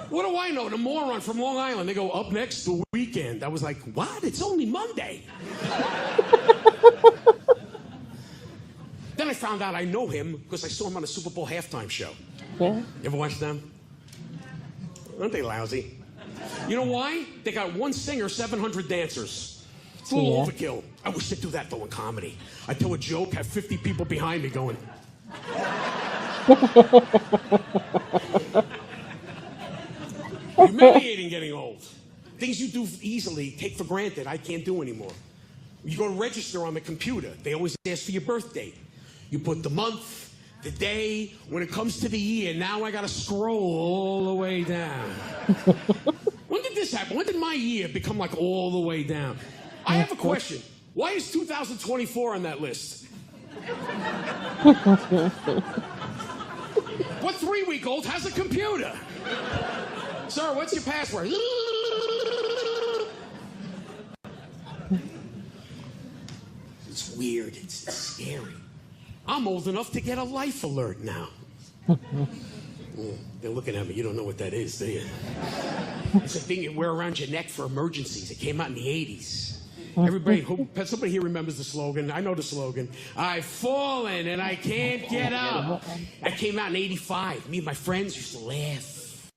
[SPEAKER 3] What do I know? The moron from Long Island. They go, up next, The Weeknd. I was like, what? It's only Monday. Then I found out I know him because I saw him on a Super Bowl halftime show.
[SPEAKER 2] Yeah.
[SPEAKER 3] You ever watch them? Aren't they lousy? You know why? They got one singer, 700 dancers. It's a little overkill. I wish they'd do that, though, in comedy. I tell a joke, have 50 people behind me going. Humiliating getting old. Things you do easily, take for granted, I can't do anymore. You go to register on the computer. They always ask for your birth date. You put the month, the day, when it comes to the year, now I got to scroll all the way down. When did this happen? When did my year become like all the way down? I have a question. Why is 2024 on that list? What 3-week-old has a computer? Sir, what's your password? It's weird. It's scary. I'm old enough to get a life alert now. They're looking at me. You don't know what that is, do you? It's a thing you wear around your neck for emergencies. It came out in the 80s. Everybody, somebody here remembers the slogan. I know the slogan. I've fallen and I can't get up. That came out in 85. Me and my friends used to laugh.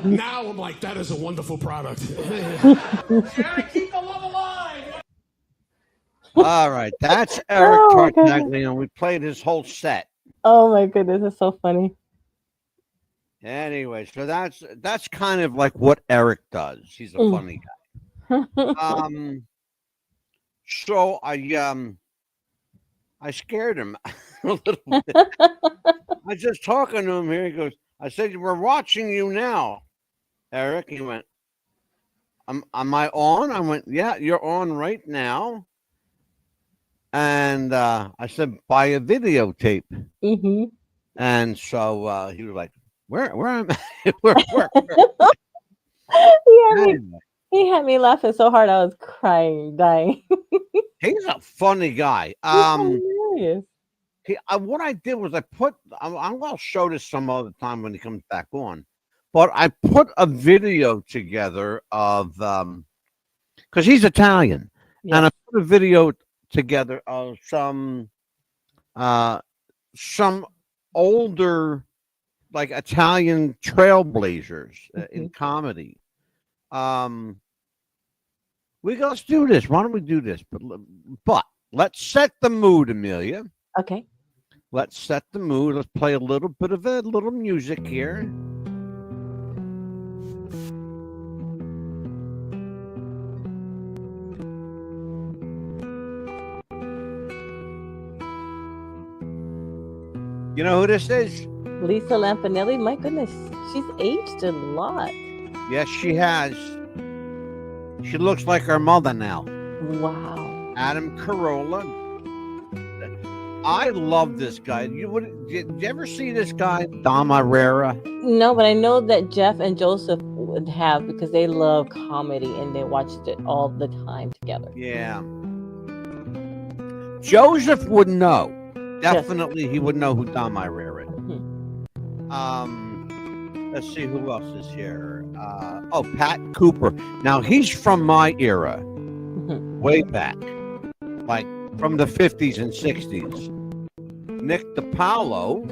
[SPEAKER 3] Now I'm like, that is a wonderful product. Gotta keep the love alive.
[SPEAKER 1] All right, that's Eric Tartaglione. We played his whole set.
[SPEAKER 2] Oh my goodness, it's so funny.
[SPEAKER 1] Anyway, so that's kind of like what Eric does. He's a funny guy. So I scared him a little bit. I was just talking to him here. He goes, I said, we're watching you now, Eric. He went, am I on? I went, yeah, you're on right now. And I said, buy a videotape.
[SPEAKER 2] Mm-hmm.
[SPEAKER 1] And so he was like, where am I? where?
[SPEAKER 2] He had me laughing so hard I was crying, dying.
[SPEAKER 1] He's a funny guy.
[SPEAKER 2] He's hilarious.
[SPEAKER 1] What I did was I'll show this some other time when he comes back on, but I put a video together of because he's Italian, and I put a video together of some older like Italian trailblazers in comedy. Let's do this. Why don't we do this? But let's set the mood, Amelia.
[SPEAKER 2] Okay.
[SPEAKER 1] Let's set the mood. Let's play a little bit of a little music here. You know who this is?
[SPEAKER 2] Lisa Lampanelli. My goodness, she's aged a lot.
[SPEAKER 1] Yes, she has. She looks like her mother now.
[SPEAKER 2] Wow.
[SPEAKER 1] Adam Carolla. I love this guy. Did you ever see this guy, Dom Herrera?
[SPEAKER 2] No, but I know that Jeff and Joseph would have because they love comedy and they watched it all the time together.
[SPEAKER 1] Yeah. Joseph would know. Definitely, he would know who Dom Herrera is. Let's see who else is here. Pat Cooper. Now he's from my era, way back, like from the 50s and 60s. Nick DiPaolo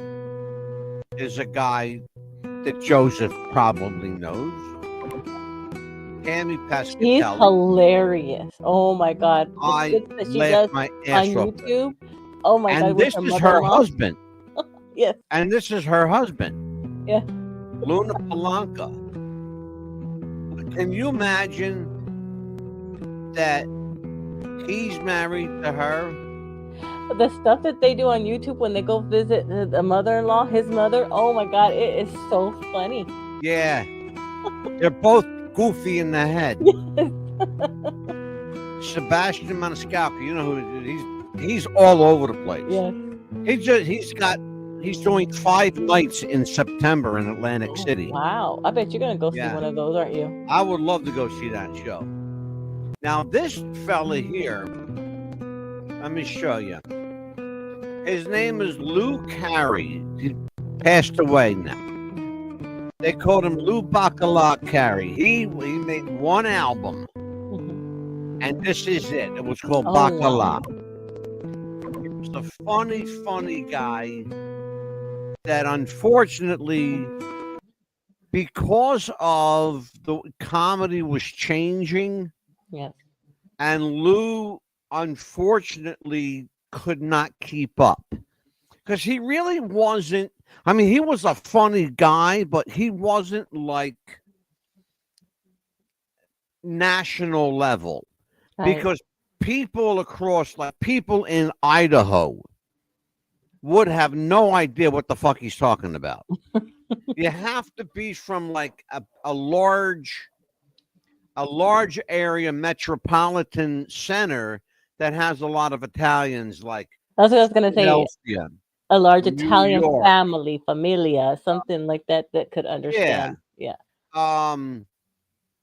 [SPEAKER 1] is a guy that Joseph probably knows. Tammy
[SPEAKER 2] She's
[SPEAKER 1] Pescatelli.
[SPEAKER 2] hilarious. Oh my god, the
[SPEAKER 1] I
[SPEAKER 2] skits that she
[SPEAKER 1] laughed
[SPEAKER 2] does
[SPEAKER 1] my
[SPEAKER 2] on
[SPEAKER 1] ass off.
[SPEAKER 2] YouTube. Oh my god,
[SPEAKER 1] And
[SPEAKER 2] with
[SPEAKER 1] this
[SPEAKER 2] her
[SPEAKER 1] is her
[SPEAKER 2] mother-in-law.
[SPEAKER 1] husband.
[SPEAKER 2] Yes,
[SPEAKER 1] And this is her husband,
[SPEAKER 2] yeah.
[SPEAKER 1] Luna Polanka. Can you imagine that he's married to her?
[SPEAKER 2] The stuff that they do on YouTube when they go visit the mother-in-law, his mother. Oh my god, it is so funny.
[SPEAKER 1] Yeah. They're both goofy in the head. Sebastian Maniscalco, you know who he's all over the place.
[SPEAKER 2] Yeah.
[SPEAKER 1] He's doing 5 nights in September in Atlantic City.
[SPEAKER 2] Wow. I bet you're gonna go see
[SPEAKER 1] Yeah.
[SPEAKER 2] one of those, aren't you?
[SPEAKER 1] I would love to go see that show. Now this fella here, let me show you. His name is Lou Carey. He passed away now. They called him Lou Bacala Carey. He made one album, and this is it. It was called Bacala. He was a funny guy that unfortunately, because of the comedy was changing,
[SPEAKER 2] Yes.
[SPEAKER 1] and Lou unfortunately could not keep up because he really wasn't. I mean, he was a funny guy, but he wasn't like national level.
[SPEAKER 2] Right.
[SPEAKER 1] Because people across, like people in Idaho, would have no idea what the fuck he's talking about. You have to be from like a large area metropolitan center that has a lot of Italians, like
[SPEAKER 2] That's what I was gonna say.
[SPEAKER 1] Philadelphia,
[SPEAKER 2] A large
[SPEAKER 1] New
[SPEAKER 2] Italian
[SPEAKER 1] York.
[SPEAKER 2] family, familia, something like that could understand. Yeah.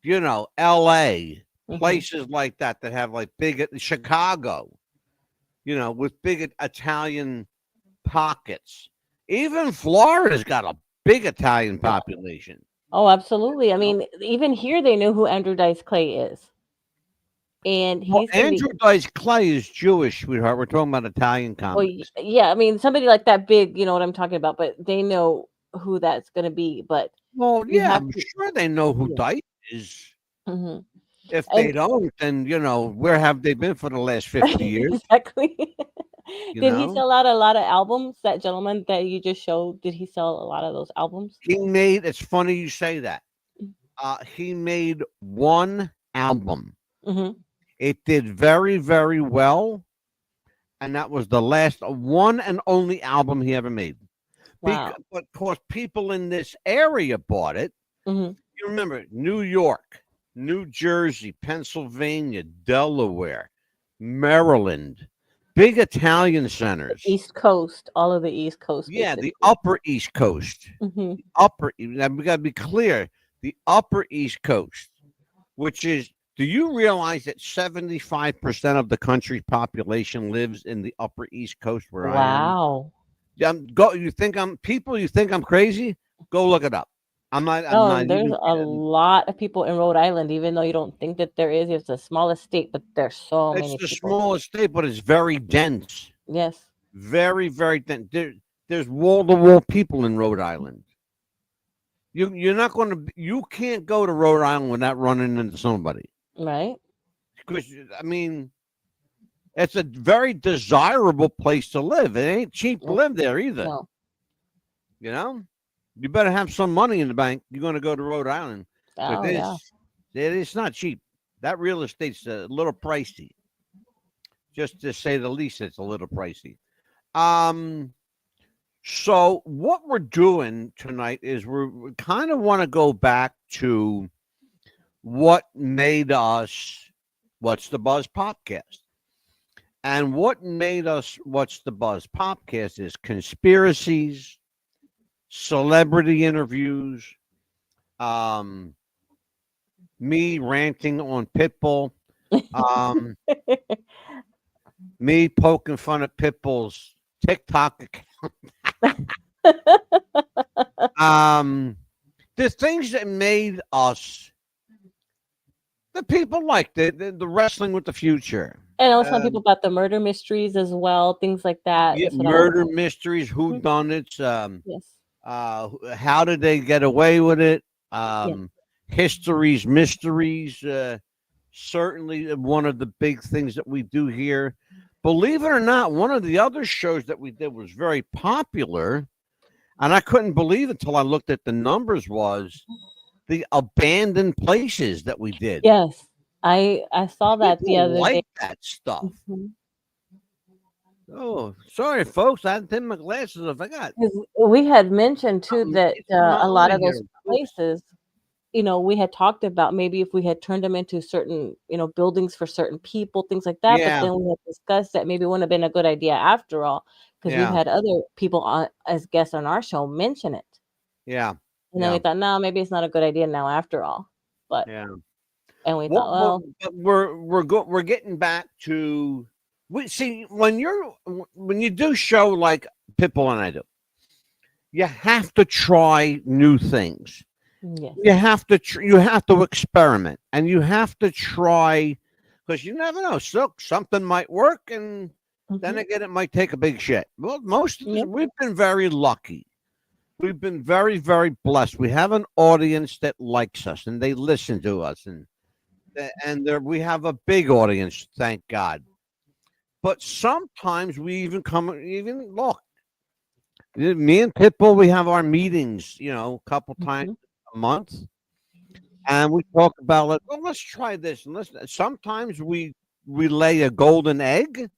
[SPEAKER 1] You know, LA,
[SPEAKER 2] Mhm.
[SPEAKER 1] places like that have like big Chicago, you know, with big Italian pockets. Even Florida's got a big Italian population.
[SPEAKER 2] Oh, absolutely. I mean, even here they know who Andrew Dice Clay is. And
[SPEAKER 1] Well,
[SPEAKER 2] he's gonna be,
[SPEAKER 1] Andrew Dice Clay is Jewish, sweetheart. We're talking about Italian
[SPEAKER 2] well,
[SPEAKER 1] comics.
[SPEAKER 2] yeah, I mean, somebody like that big, you know what I'm talking about, but they know who that's gonna be. But
[SPEAKER 1] Well,
[SPEAKER 2] you
[SPEAKER 1] yeah,
[SPEAKER 2] have
[SPEAKER 1] I'm
[SPEAKER 2] to,
[SPEAKER 1] sure they know who
[SPEAKER 2] yeah.
[SPEAKER 1] Dice is.
[SPEAKER 2] Mhm.
[SPEAKER 1] If
[SPEAKER 2] And
[SPEAKER 1] they don't, then you know, where have they been for the last 50 years?
[SPEAKER 2] exactly.
[SPEAKER 1] You
[SPEAKER 2] Did he
[SPEAKER 1] know,
[SPEAKER 2] sell out a lot of albums? That gentleman that you just showed, did he sell a lot of those albums?
[SPEAKER 1] it's funny you say that. He made one album.
[SPEAKER 2] Hmm.
[SPEAKER 1] It did very, very well, and that was the last one and only album he ever made.
[SPEAKER 2] Wow.
[SPEAKER 1] But of course, people in this area bought it.
[SPEAKER 2] Hmm.
[SPEAKER 1] You remember New York, New Jersey, Pennsylvania, Delaware, Maryland, big Italian centers.
[SPEAKER 2] East Coast, all of the East Coast.
[SPEAKER 1] Yeah,
[SPEAKER 2] basically.
[SPEAKER 1] the Upper East Coast.
[SPEAKER 2] Hmm.
[SPEAKER 1] Now we got to be clear. The Upper East Coast, which is, do you realize that 75% of the country's population lives in the Upper East Coast where
[SPEAKER 2] Wow.
[SPEAKER 1] I am? You think I'm crazy? Go look it up. I'm
[SPEAKER 2] No,
[SPEAKER 1] not
[SPEAKER 2] there's
[SPEAKER 1] even
[SPEAKER 2] a
[SPEAKER 1] kidding.
[SPEAKER 2] lot of people in Rhode Island, even though you don't think that there is. It's the smallest state, but there's so
[SPEAKER 1] It's
[SPEAKER 2] many
[SPEAKER 1] the
[SPEAKER 2] people.
[SPEAKER 1] smallest state, but it's very dense.
[SPEAKER 2] Yes.
[SPEAKER 1] Very, very dense. There's wall-to-wall people in Rhode Island. You can't go to Rhode Island without running into somebody.
[SPEAKER 2] Right.
[SPEAKER 1] Because I mean, it's a very desirable place to live. It ain't cheap to live there either.
[SPEAKER 2] No.
[SPEAKER 1] You know, you better have some money in the bank. You're going to go to Rhode Island.
[SPEAKER 2] Oh, yeah.
[SPEAKER 1] It's not cheap. That real estate's a little pricey. Just to say the least, it's a little pricey. So what we're doing tonight is we kind of want to go back to what made us What's the Buzz podcast. And what made us What's the Buzz podcast is conspiracies, celebrity interviews, me ranting on Pitbull, me poking fun at Pitbull's TikTok account. The things that made us the people like the wrestling with the future.
[SPEAKER 2] And I was telling people about the murder mysteries as well, things like that.
[SPEAKER 1] Yeah,
[SPEAKER 2] That's what I
[SPEAKER 1] murder
[SPEAKER 2] was-
[SPEAKER 1] mysteries, who done it,
[SPEAKER 2] Yes.
[SPEAKER 1] how did they get away with it?
[SPEAKER 2] Yeah.
[SPEAKER 1] histories, mysteries. Certainly one of the big things that we do here. Believe it or not, one of the other shows that we did was very popular, and I couldn't believe it until I looked at the numbers, was the abandoned places that we did.
[SPEAKER 2] Yes, I saw that the
[SPEAKER 1] People
[SPEAKER 2] other day.
[SPEAKER 1] like that stuff.
[SPEAKER 2] Mhm.
[SPEAKER 1] Oh, sorry, folks. I didn't take my glasses off. I got
[SPEAKER 2] 'Cause we had mentioned too that
[SPEAKER 1] it's in my
[SPEAKER 2] a lot
[SPEAKER 1] eye
[SPEAKER 2] of those
[SPEAKER 1] here. Oops.
[SPEAKER 2] places, we had talked about maybe if we had turned them into certain, buildings for certain people, things like that. But
[SPEAKER 1] Yeah,
[SPEAKER 2] then we had discussed that maybe it wouldn't have been a good idea after all, because we've
[SPEAKER 1] yeah,
[SPEAKER 2] had other people on as guests on our show mention it,
[SPEAKER 1] yeah,
[SPEAKER 2] and then we
[SPEAKER 1] yeah,
[SPEAKER 2] thought, no, maybe it's not a good idea now after all. But
[SPEAKER 1] yeah.
[SPEAKER 2] and we thought,
[SPEAKER 1] Well, well,
[SPEAKER 2] well,
[SPEAKER 1] but we're getting back to we see when you do show like Pitbull and I do, you have to try new things.
[SPEAKER 2] yes,
[SPEAKER 1] You have to experiment, and you have to try because you never know. So something might work, and then
[SPEAKER 2] hmm
[SPEAKER 1] again, it might take a big shit. Well, most of us,
[SPEAKER 2] yeah,
[SPEAKER 1] we've been very lucky. We've been very, very blessed. We have an audience that likes us, and they listen to us, and there we have a big audience, thank God. But sometimes we even look. Me and Pitbull, we have our meetings, a couple times
[SPEAKER 2] hmm
[SPEAKER 1] a month, and we talk about like, well, let's try this, and let's. Sometimes we lay a golden egg,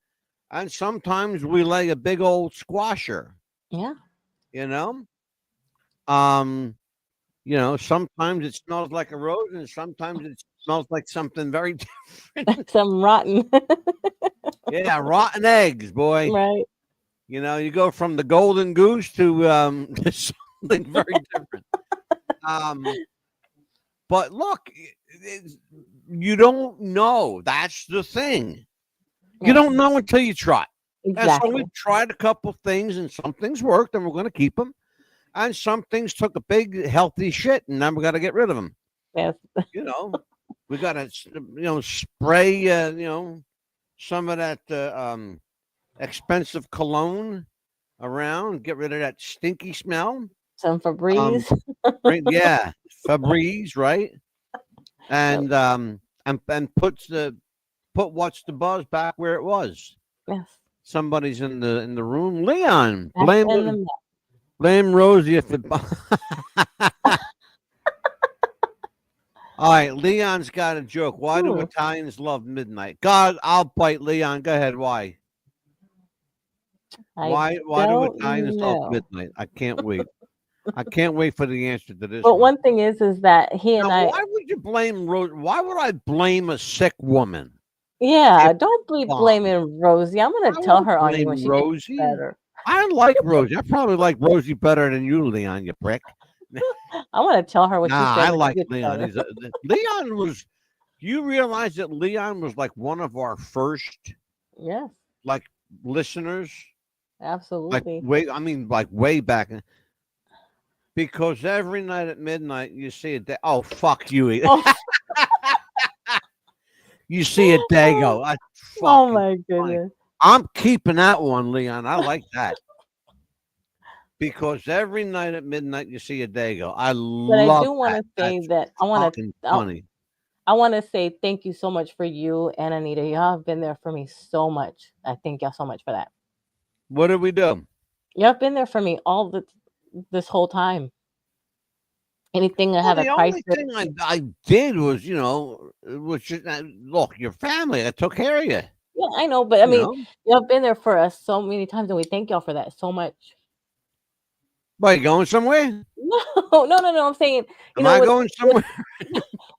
[SPEAKER 1] and sometimes we lay a big old squasher.
[SPEAKER 2] yeah,
[SPEAKER 1] You know, um, sometimes it smells like a rose, and sometimes it smells like something very different.
[SPEAKER 2] some rotten,
[SPEAKER 1] Yeah, rotten eggs, boy.
[SPEAKER 2] right?
[SPEAKER 1] You go from the golden goose to to something very different. Um, but look, you don't know. That's the thing. You
[SPEAKER 2] Yes,
[SPEAKER 1] don't know until you try. And so
[SPEAKER 2] exactly.
[SPEAKER 1] we've tried a couple things, and some things worked, and we're going to keep them. And some things took a big healthy shit, and then we got to get rid of them.
[SPEAKER 2] Yes,
[SPEAKER 1] You know, we got to spray some of that expensive cologne around, get rid of that stinky smell.
[SPEAKER 2] some
[SPEAKER 1] Um,
[SPEAKER 2] Febreze.
[SPEAKER 1] yeah, Febreze, right?
[SPEAKER 2] Yep.
[SPEAKER 1] And put what's the buzz back where it was.
[SPEAKER 2] Yes,
[SPEAKER 1] Somebody's in the room. Leon,
[SPEAKER 2] back in the map.
[SPEAKER 1] blame Rosie if it. All right, Leon's got a joke. Why do
[SPEAKER 2] Hmm,
[SPEAKER 1] Italians love midnight? God, I'll bite Leon. Go ahead. Why?
[SPEAKER 2] I
[SPEAKER 1] Why do
[SPEAKER 2] don't
[SPEAKER 1] Italians love
[SPEAKER 2] know.
[SPEAKER 1] midnight? I can't wait. I can't wait for the answer to this
[SPEAKER 2] But
[SPEAKER 1] one.
[SPEAKER 2] one thing is that he
[SPEAKER 1] Now,
[SPEAKER 2] and I,
[SPEAKER 1] why would you blame Rose? Why would I blame a sick woman?
[SPEAKER 2] yeah,
[SPEAKER 1] If
[SPEAKER 2] don't be
[SPEAKER 1] bomb.
[SPEAKER 2] blaming Rosie. I'm gonna
[SPEAKER 1] I
[SPEAKER 2] tell
[SPEAKER 1] won't
[SPEAKER 2] her on you when
[SPEAKER 1] blame
[SPEAKER 2] she gets
[SPEAKER 1] Rosie.
[SPEAKER 2] better.
[SPEAKER 1] I like Rosie. I probably like Rosie better than you, Leon, you prick.
[SPEAKER 2] I want to tell her what she
[SPEAKER 1] Nah,
[SPEAKER 2] said
[SPEAKER 1] I
[SPEAKER 2] when she
[SPEAKER 1] like
[SPEAKER 2] gets
[SPEAKER 1] Leon.
[SPEAKER 2] better.
[SPEAKER 1] Leon was. Do you realize that Leon was like one of our first
[SPEAKER 2] Yes,
[SPEAKER 1] like listeners? Like
[SPEAKER 2] absolutely.
[SPEAKER 1] like way back. Because every night at midnight you see a day. Oh fuck you!
[SPEAKER 2] Oh,
[SPEAKER 1] You see a Dago. I
[SPEAKER 2] oh
[SPEAKER 1] fucking
[SPEAKER 2] my
[SPEAKER 1] funny.
[SPEAKER 2] goodness.
[SPEAKER 1] I'm keeping that one, Leon. I like that. Because every night at midnight you see a Dago. I
[SPEAKER 2] But I
[SPEAKER 1] love
[SPEAKER 2] do want
[SPEAKER 1] that.
[SPEAKER 2] to say
[SPEAKER 1] That's
[SPEAKER 2] that
[SPEAKER 1] fucking funny.
[SPEAKER 2] I want to say thank you so much for you and Anita. Y'all have been there for me so much. I thank y'all so much for that.
[SPEAKER 1] What did we do?
[SPEAKER 2] Y'all have been there for me this whole time. Anything I
[SPEAKER 1] Well,
[SPEAKER 2] have a
[SPEAKER 1] the only
[SPEAKER 2] crisis,
[SPEAKER 1] thing I did was, it was just look, your family. I took care of you.
[SPEAKER 2] yeah, I know, but I
[SPEAKER 1] You
[SPEAKER 2] mean,
[SPEAKER 1] know,
[SPEAKER 2] y'all have been there for us so many times, and we thank y'all for that so much.
[SPEAKER 1] why you going somewhere?
[SPEAKER 2] No. I'm saying,
[SPEAKER 1] Am I
[SPEAKER 2] with
[SPEAKER 1] going
[SPEAKER 2] with
[SPEAKER 1] somewhere?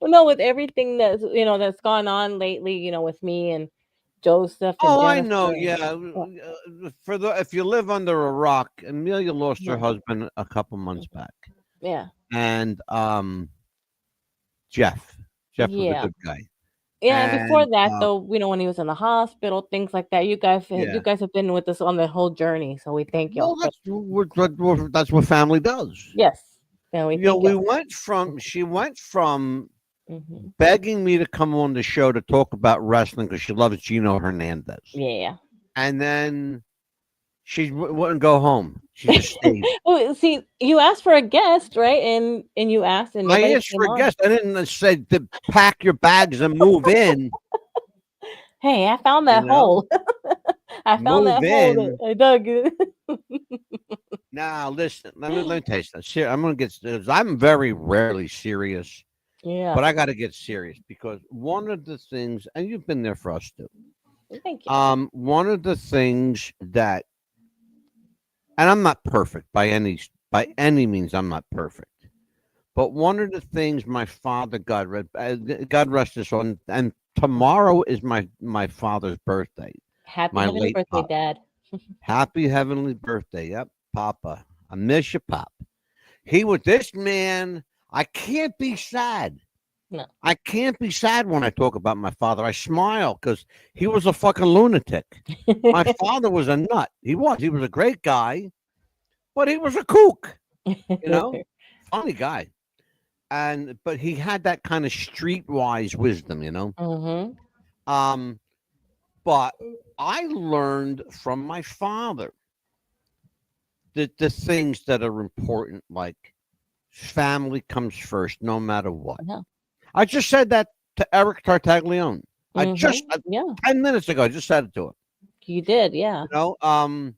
[SPEAKER 2] well, no, with everything that's gone on lately, with me and Joseph and
[SPEAKER 1] Oh, I
[SPEAKER 2] Jennifer.
[SPEAKER 1] know. Yeah, for the if you live under a rock, Amelia lost her
[SPEAKER 2] Yeah,
[SPEAKER 1] husband a couple months back,
[SPEAKER 2] yeah,
[SPEAKER 1] and Jeff. Jeff was a
[SPEAKER 2] yeah.
[SPEAKER 1] good guy,
[SPEAKER 2] Yeah, and before
[SPEAKER 1] and
[SPEAKER 2] that, though, when he was in the hospital, things like that, you
[SPEAKER 1] yeah.
[SPEAKER 2] guys have been with us on the whole journey, so we thank
[SPEAKER 1] Well,
[SPEAKER 2] y'all for
[SPEAKER 1] that's what family does.
[SPEAKER 2] yes, and we thank y'all.
[SPEAKER 1] She went from
[SPEAKER 2] Hmm.
[SPEAKER 1] begging me to come on the show to talk about wrestling because she loves Gino Hernandez.
[SPEAKER 2] Yeah,
[SPEAKER 1] And then she wouldn't go home. She just stayed.
[SPEAKER 2] Oh, see, you asked for a guest, right? And you asked, and
[SPEAKER 1] I
[SPEAKER 2] nobody
[SPEAKER 1] asked
[SPEAKER 2] came
[SPEAKER 1] for a
[SPEAKER 2] on.
[SPEAKER 1] guest. I didn't say to pack your bags and move in.
[SPEAKER 2] Hey, I found
[SPEAKER 1] You
[SPEAKER 2] that
[SPEAKER 1] know,
[SPEAKER 2] hole. I found
[SPEAKER 1] move
[SPEAKER 2] that hole that
[SPEAKER 1] in.
[SPEAKER 2] I dug.
[SPEAKER 1] Now listen. Let me tell you something. I'm gonna get. I'm very rarely serious,
[SPEAKER 2] Yeah.
[SPEAKER 1] but I got to get serious because one of the things, and you've been there for us too.
[SPEAKER 2] Thank you.
[SPEAKER 1] One of the things that, and I'm not perfect by any means. I'm not perfect. But one of the things my father, God rest his soul, and tomorrow is my father's birthday,
[SPEAKER 2] Happy
[SPEAKER 1] my
[SPEAKER 2] heavenly
[SPEAKER 1] late
[SPEAKER 2] birthday,
[SPEAKER 1] pop.
[SPEAKER 2] Dad.
[SPEAKER 1] Happy heavenly birthday, yep, Papa. I miss you, Pop. He was this man. I can't be sad.
[SPEAKER 2] No.
[SPEAKER 1] I can't be sad when I talk about my father. I smile because he was a fucking lunatic. My father was a nut. He was. He was a great guy, but he was a kook. You know, funny guy. But he had that kind of streetwise wisdom, you know.
[SPEAKER 2] Mm-hmm.
[SPEAKER 1] Um, but I learned from my father that the things that are important, like family comes first, no matter what.
[SPEAKER 2] Yeah.
[SPEAKER 1] I just said that to Eric Tartaglione. I just
[SPEAKER 2] Mm-hmm. Yeah.
[SPEAKER 1] 10 minutes ago, I just said it to him.
[SPEAKER 2] You did. Yeah.
[SPEAKER 1] You know,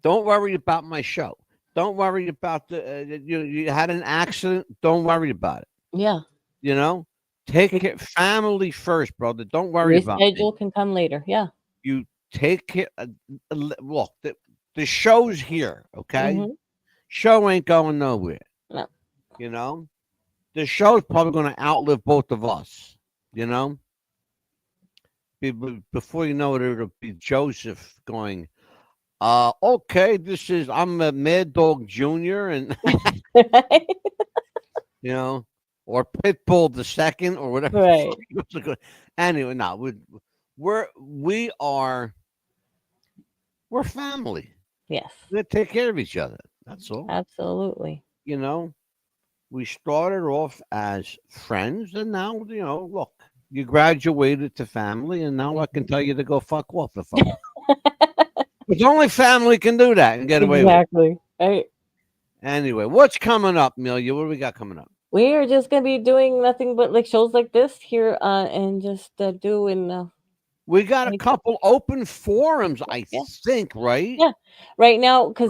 [SPEAKER 1] don't worry about my show. Don't worry about you had an accident. Don't worry about it.
[SPEAKER 2] Yeah.
[SPEAKER 1] You know, take care, family first, brother. Don't worry about me.
[SPEAKER 2] Reschedule can come later. Yeah.
[SPEAKER 1] You take care. Look, the show's here. Okay,
[SPEAKER 2] Mm-hmm.
[SPEAKER 1] show ain't going nowhere.
[SPEAKER 2] No.
[SPEAKER 1] You know, the show's probably going to outlive both of us. You know, before you know it, it'll be Joseph going. Okay, I'm a Mad Dog Junior, and
[SPEAKER 2] Right.
[SPEAKER 1] you know, or Pitbull the second, or whatever. The
[SPEAKER 2] Right.
[SPEAKER 1] fuck he was looking- Anyway, no, we are we're family.
[SPEAKER 2] Yes.
[SPEAKER 1] We take care of each other. That's all.
[SPEAKER 2] Absolutely.
[SPEAKER 1] You know, we started off as friends, and now look, you graduated to family, and now I can tell you to go fuck off if I want. But only family can do that and get away with it.
[SPEAKER 2] Exactly. Right.
[SPEAKER 1] Anyway, what's coming up, Amelia? What do we got coming up?
[SPEAKER 2] We are just gonna be doing nothing but like shows like this here, and just doing.
[SPEAKER 1] We got a
[SPEAKER 2] Like,
[SPEAKER 1] couple open forums, I
[SPEAKER 2] yeah.
[SPEAKER 1] think, right?
[SPEAKER 2] Yeah. Right now, because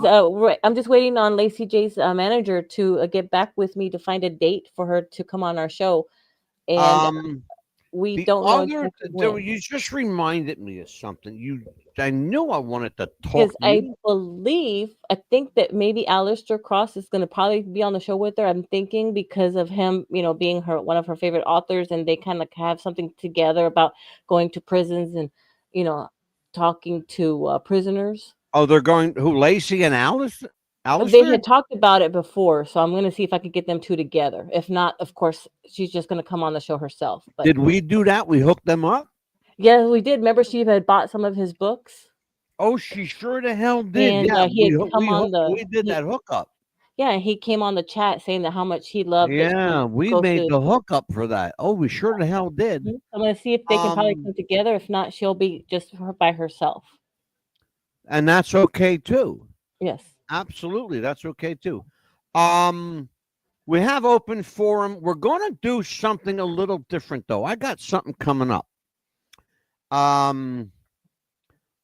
[SPEAKER 2] I'm just waiting on Lacey J's manager to get back with me to find a date for her to come on our show, and
[SPEAKER 1] Um,
[SPEAKER 2] we
[SPEAKER 1] the
[SPEAKER 2] don't know
[SPEAKER 1] other,
[SPEAKER 2] exactly when.
[SPEAKER 1] you just reminded me of something. I knew I wanted to talk
[SPEAKER 2] Because
[SPEAKER 1] to you.
[SPEAKER 2] I think that maybe Alistair Cross is going to probably be on the show with her. I'm thinking because of him, being one of her favorite authors, and they kind of have something together about going to prisons and, you know, talking to prisoners.
[SPEAKER 1] Oh, they're going who? Lacey and Alice?
[SPEAKER 2] They
[SPEAKER 1] Alistair?
[SPEAKER 2] had talked about it before, so I'm going to see if I could get them two together. If not, of course, she's just going to come on the show herself. But
[SPEAKER 1] Did we do that? We hooked them up?
[SPEAKER 2] yeah, we did. Remember, she had bought some of his books,
[SPEAKER 1] Oh, she sure the hell did.
[SPEAKER 2] and
[SPEAKER 1] Yeah,
[SPEAKER 2] he had come on
[SPEAKER 1] we did that hookup.
[SPEAKER 2] yeah, he came on the chat saying that how much he loved that
[SPEAKER 1] Yeah,
[SPEAKER 2] she
[SPEAKER 1] we
[SPEAKER 2] goes
[SPEAKER 1] made
[SPEAKER 2] to.
[SPEAKER 1] the hookup for that. Oh, we sure the hell did.
[SPEAKER 2] I'm gonna see if they can probably
[SPEAKER 1] Um,
[SPEAKER 2] come together. If not, she'll be just by herself.
[SPEAKER 1] and that's okay too.
[SPEAKER 2] Yes.
[SPEAKER 1] Absolutely, that's okay too. Um, we have open forum. We're going to do something a little different though. I got something coming up. Um,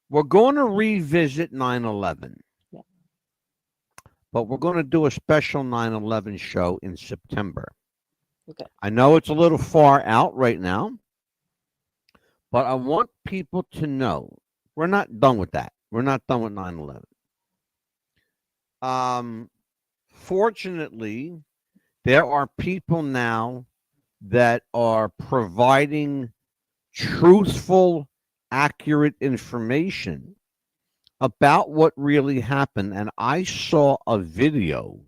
[SPEAKER 1] we're going to revisit 9/11,
[SPEAKER 2] Yeah.
[SPEAKER 1] but we're going to do a special 9/11 show in September.
[SPEAKER 2] Okay.
[SPEAKER 1] I know it's a little far out right now, but I want people to know we're not done with that. We're not done with 9/11. Fortunately, there are people now that are providing truthful, accurate information about what really happened. And I saw a video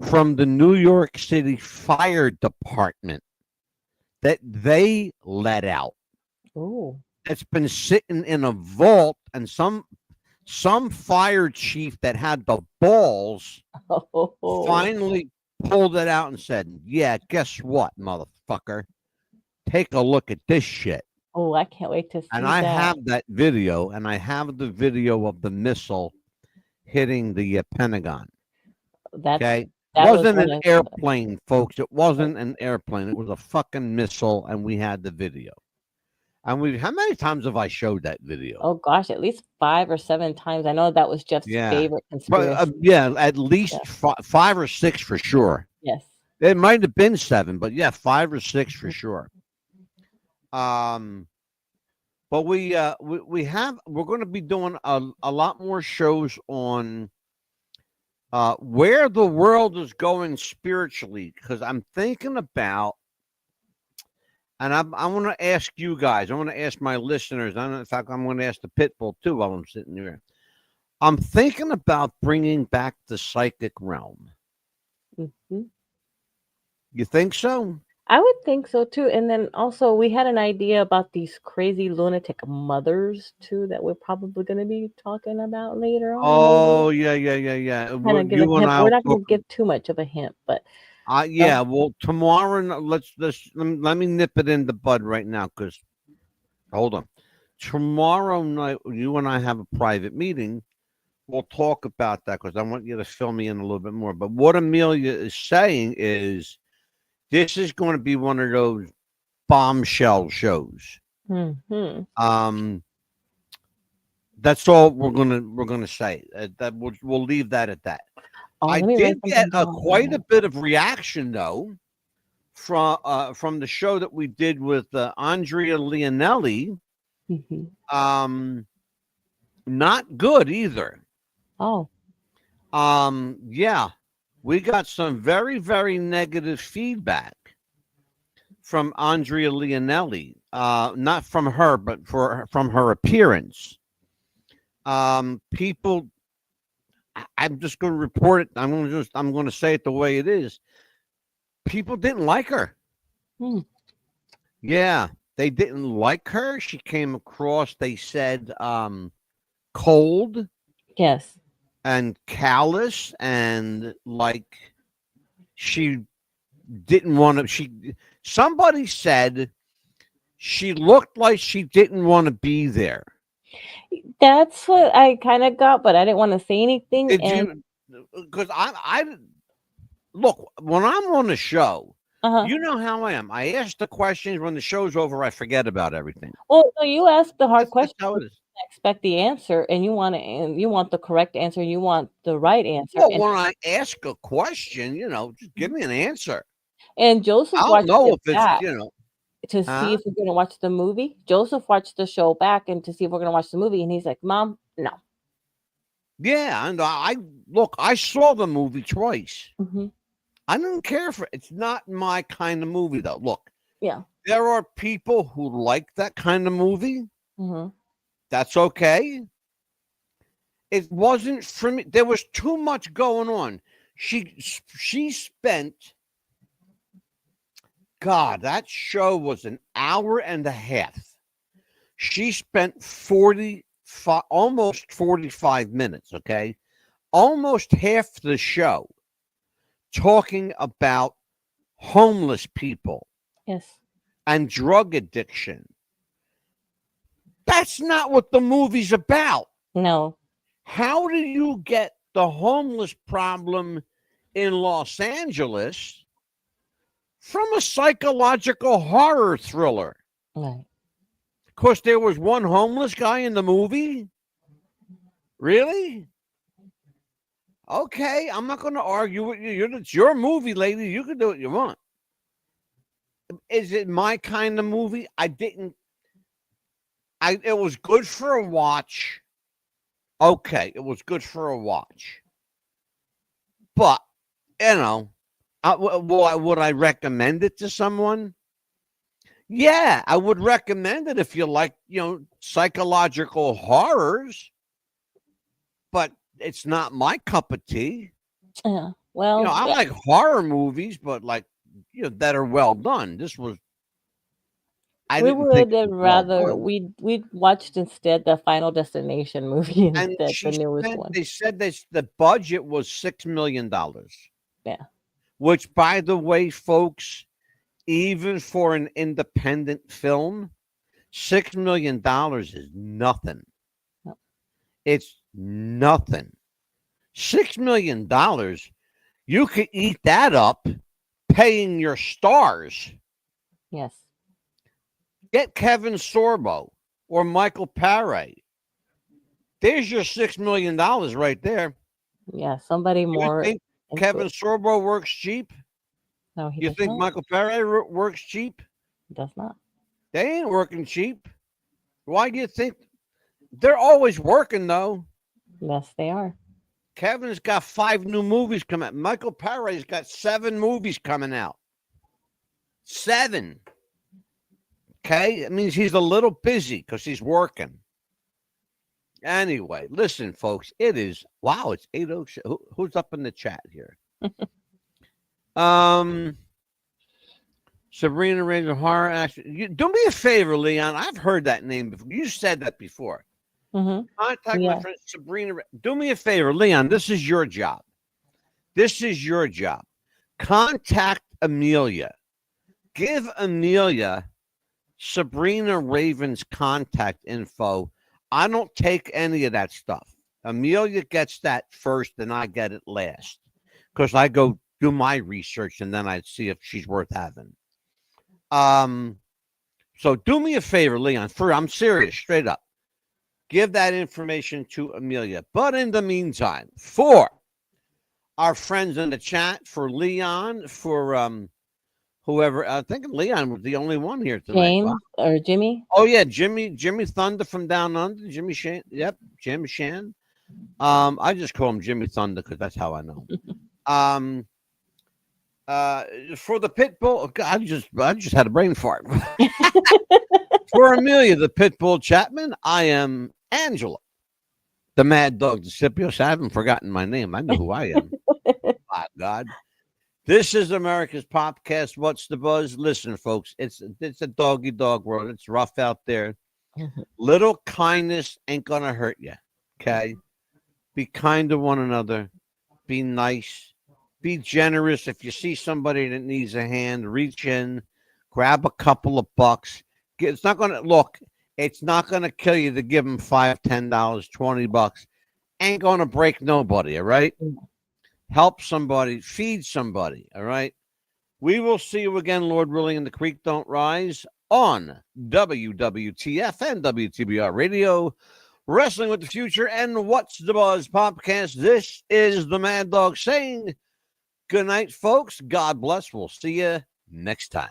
[SPEAKER 1] from the New York City Fire Department that they let out.
[SPEAKER 2] Oh.
[SPEAKER 1] It's been sitting in a vault, and some fire chief that had the balls
[SPEAKER 2] Oh.
[SPEAKER 1] finally pulled it out and said, "Yeah, guess what, motherfucker? Take a look at this shit."
[SPEAKER 2] Oh, I can't wait to see
[SPEAKER 1] And I
[SPEAKER 2] that.
[SPEAKER 1] have that video, and I have the video of the missile hitting the Pentagon.
[SPEAKER 2] That's
[SPEAKER 1] Okay,
[SPEAKER 2] that was
[SPEAKER 1] wasn't
[SPEAKER 2] one
[SPEAKER 1] an
[SPEAKER 2] of the,
[SPEAKER 1] airplane, folks. It wasn't an airplane. It was a fucking missile, and we had the video. And we, how many times have I showed that video?
[SPEAKER 2] oh gosh, at least 5 or 7 times. I know that was Jeff's
[SPEAKER 1] Yeah,
[SPEAKER 2] favorite
[SPEAKER 1] but
[SPEAKER 2] conspiracy.
[SPEAKER 1] yeah, at least
[SPEAKER 2] Yeah.
[SPEAKER 1] 5 or 6 for sure.
[SPEAKER 2] Yes.
[SPEAKER 1] It might have been 7, but yeah, 5 or 6 for sure. But we're going to be doing a lot more shows on where the world is going spiritually, because I'm thinking about, and I want to ask you guys, I want to ask my listeners, in fact, I'm going to ask the Pitbull too while I'm sitting here. I'm thinking about bringing back the psychic realm.
[SPEAKER 2] Hmm.
[SPEAKER 1] You think so?
[SPEAKER 2] I would think so too. And then also, we had an idea about these crazy lunatic mothers too that we're probably going to be talking about later on.
[SPEAKER 1] Oh, yeah.
[SPEAKER 2] Kind of give a
[SPEAKER 1] You and
[SPEAKER 2] hint.
[SPEAKER 1] I
[SPEAKER 2] We're
[SPEAKER 1] will
[SPEAKER 2] not going
[SPEAKER 1] talk.
[SPEAKER 2] to give too much of a hint, but
[SPEAKER 1] Yeah, well, tomorrow, let me nip it in the bud right now, because hold on. Tomorrow night, you and I have a private meeting. We'll talk about that, because I want you to fill me in a little bit more. But what Amelia is saying is this is going to be one of those bombshell shows.
[SPEAKER 2] hmm
[SPEAKER 1] That's all we're gonna say. That we'll leave that at that.
[SPEAKER 2] oh,
[SPEAKER 1] I
[SPEAKER 2] let me write
[SPEAKER 1] did get
[SPEAKER 2] something down.
[SPEAKER 1] quite a bit of reaction though from the show that we did with Andrea Leonelli.
[SPEAKER 2] Mhm.
[SPEAKER 1] Not good either.
[SPEAKER 2] Oh,
[SPEAKER 1] Yeah, we got some very, very negative feedback from Andrea Leonelli. Not from her, but from her appearance. People, I'm just going to report it. I'm going to say it the way it is. People didn't like her.
[SPEAKER 2] Hmm.
[SPEAKER 1] Yeah, they didn't like her. She came across, they said, cold
[SPEAKER 2] yes.
[SPEAKER 1] and callous, and like she didn't want to. Somebody said she looked like she didn't want to be there.
[SPEAKER 2] That's what I kind of got, but I didn't want to say anything.
[SPEAKER 1] Did
[SPEAKER 2] And
[SPEAKER 1] you? Because I look, when I'm on the show,
[SPEAKER 2] uh-huh.
[SPEAKER 1] you know how I am. I ask the questions. When the show's over, I forget about everything.
[SPEAKER 2] Well, no, you asked the hard
[SPEAKER 1] That's
[SPEAKER 2] question.
[SPEAKER 1] how it is.
[SPEAKER 2] Expect the answer, and you want the correct answer. You want the right answer.
[SPEAKER 1] Well, when I ask a question, just give me an answer.
[SPEAKER 2] And
[SPEAKER 1] I
[SPEAKER 2] Joseph
[SPEAKER 1] don't
[SPEAKER 2] watched
[SPEAKER 1] know
[SPEAKER 2] it
[SPEAKER 1] if it's
[SPEAKER 2] back to see
[SPEAKER 1] huh?
[SPEAKER 2] if we're going to watch the movie. Joseph watched the show back and to see if we're going to watch the movie, and he's like, "Mom, no."
[SPEAKER 1] Yeah, and I look. I saw the movie twice.
[SPEAKER 2] Hmm.
[SPEAKER 1] I didn't care for it. It's not my kind of movie, though. Look,
[SPEAKER 2] Yeah.
[SPEAKER 1] there are people who like that kind of movie.
[SPEAKER 2] Hmm.
[SPEAKER 1] That's okay. It wasn't for me. There was too much going on. She spent. God, that show was an hour and a half. She spent 45, almost 45 minutes. Okay, almost half the show talking about homeless people
[SPEAKER 2] Yes.
[SPEAKER 1] and drug addiction. That's not what the movie's about.
[SPEAKER 2] No.
[SPEAKER 1] How do you get the homeless problem in Los Angeles from a psychological horror thriller?
[SPEAKER 2] Right.
[SPEAKER 1] Of course, there was one homeless guy in the movie. Really? Okay, I'm not going to argue with you. It's your movie, lady. You can do what you want. Is it my kind of movie? It was good for a watch. Okay, it was good for a watch. But, would I recommend it to someone? Yeah, I would recommend it if you like, psychological horrors. But it's not my cup of tea.
[SPEAKER 2] Yeah. Well,
[SPEAKER 1] I like horror movies, but that are well done. This was. I
[SPEAKER 2] we
[SPEAKER 1] didn't think
[SPEAKER 2] would
[SPEAKER 1] it
[SPEAKER 2] have
[SPEAKER 1] was well
[SPEAKER 2] rather
[SPEAKER 1] done.
[SPEAKER 2] we watched instead the Final Destination movie
[SPEAKER 1] And
[SPEAKER 2] instead, the newest one.
[SPEAKER 1] they said the budget was $6 million.
[SPEAKER 2] Yeah.
[SPEAKER 1] Which, by the way, folks, even for an independent film, $6 million is nothing.
[SPEAKER 2] No.
[SPEAKER 1] It's nothing. $6 million, you could eat that up paying your stars.
[SPEAKER 2] Yes.
[SPEAKER 1] Get Kevin Sorbo or Michael Paré. There's your $6 million right there.
[SPEAKER 2] Yeah. Somebody
[SPEAKER 1] You
[SPEAKER 2] more.
[SPEAKER 1] think
[SPEAKER 2] into
[SPEAKER 1] Kevin
[SPEAKER 2] it.
[SPEAKER 1] Sorbo works cheap?
[SPEAKER 2] No, he
[SPEAKER 1] You
[SPEAKER 2] does
[SPEAKER 1] think
[SPEAKER 2] not.
[SPEAKER 1] Michael Paré works cheap?
[SPEAKER 2] He does not.
[SPEAKER 1] They ain't working cheap. Why do you think? They're always working, though.
[SPEAKER 2] Yes, they are.
[SPEAKER 1] Kevin's got 5 new movies coming out. Michael Paré's got 7 movies coming out. 7. Okay? It means he's a little busy because he's working. Anyway, listen, folks. It is, wow, it's 8:06. Who's up in the chat here? Sabrina Ranger horror action. Do me a favor, Leon. I've heard that name before. You said that before.
[SPEAKER 2] Mm-hmm.
[SPEAKER 1] Contact my
[SPEAKER 2] Yeah.
[SPEAKER 1] friend Sabrina. Do me a favor, Leon. This is your job. This is your job. Contact Amelia. Give Amelia Sabrina Raven's contact info. I don't take any of that stuff. Amelia gets that first, and I get it last because I go do my research and then I see if she's worth having. So do me a favor, Leon. I'm serious, straight up. Give that information to Amelia. But in the meantime, for our friends in the chat, for Leon, for whoever, I think Leon was the only one here tonight.
[SPEAKER 2] James
[SPEAKER 1] Wow.
[SPEAKER 2] or Jimmy.
[SPEAKER 1] Oh yeah, Jimmy Thunder from Down Under, Jimmy Shan. Yep, Jim Shan. I just call him Jimmy Thunder because that's how I know. For the Pitbull, I just had a brain fart. For Amelia, the Pitbull Chapman, I am Angela, the Mad Dog DeCipios. I haven't forgotten my name. I know who I am. My God. This is America's Popcast. What's the buzz? Listen, folks, it's a doggy dog world. It's rough out there. Little kindness ain't gonna hurt you. Okay? Be kind to one another. Be nice. Be generous. If you see somebody that needs a hand, reach in, grab a couple of bucks. It's not gonna look. It's not gonna kill you to give them $5, $10, $20. Ain't gonna break nobody. All right. Help somebody, feed somebody, all right? We will see you again, Lord willing, and the creek don't rise on WWTF and WTBR Radio, Wrestling with the Future, and What's the Buzz Podcast. This is the Mad Dog saying good night, folks. God bless. We'll see you next time.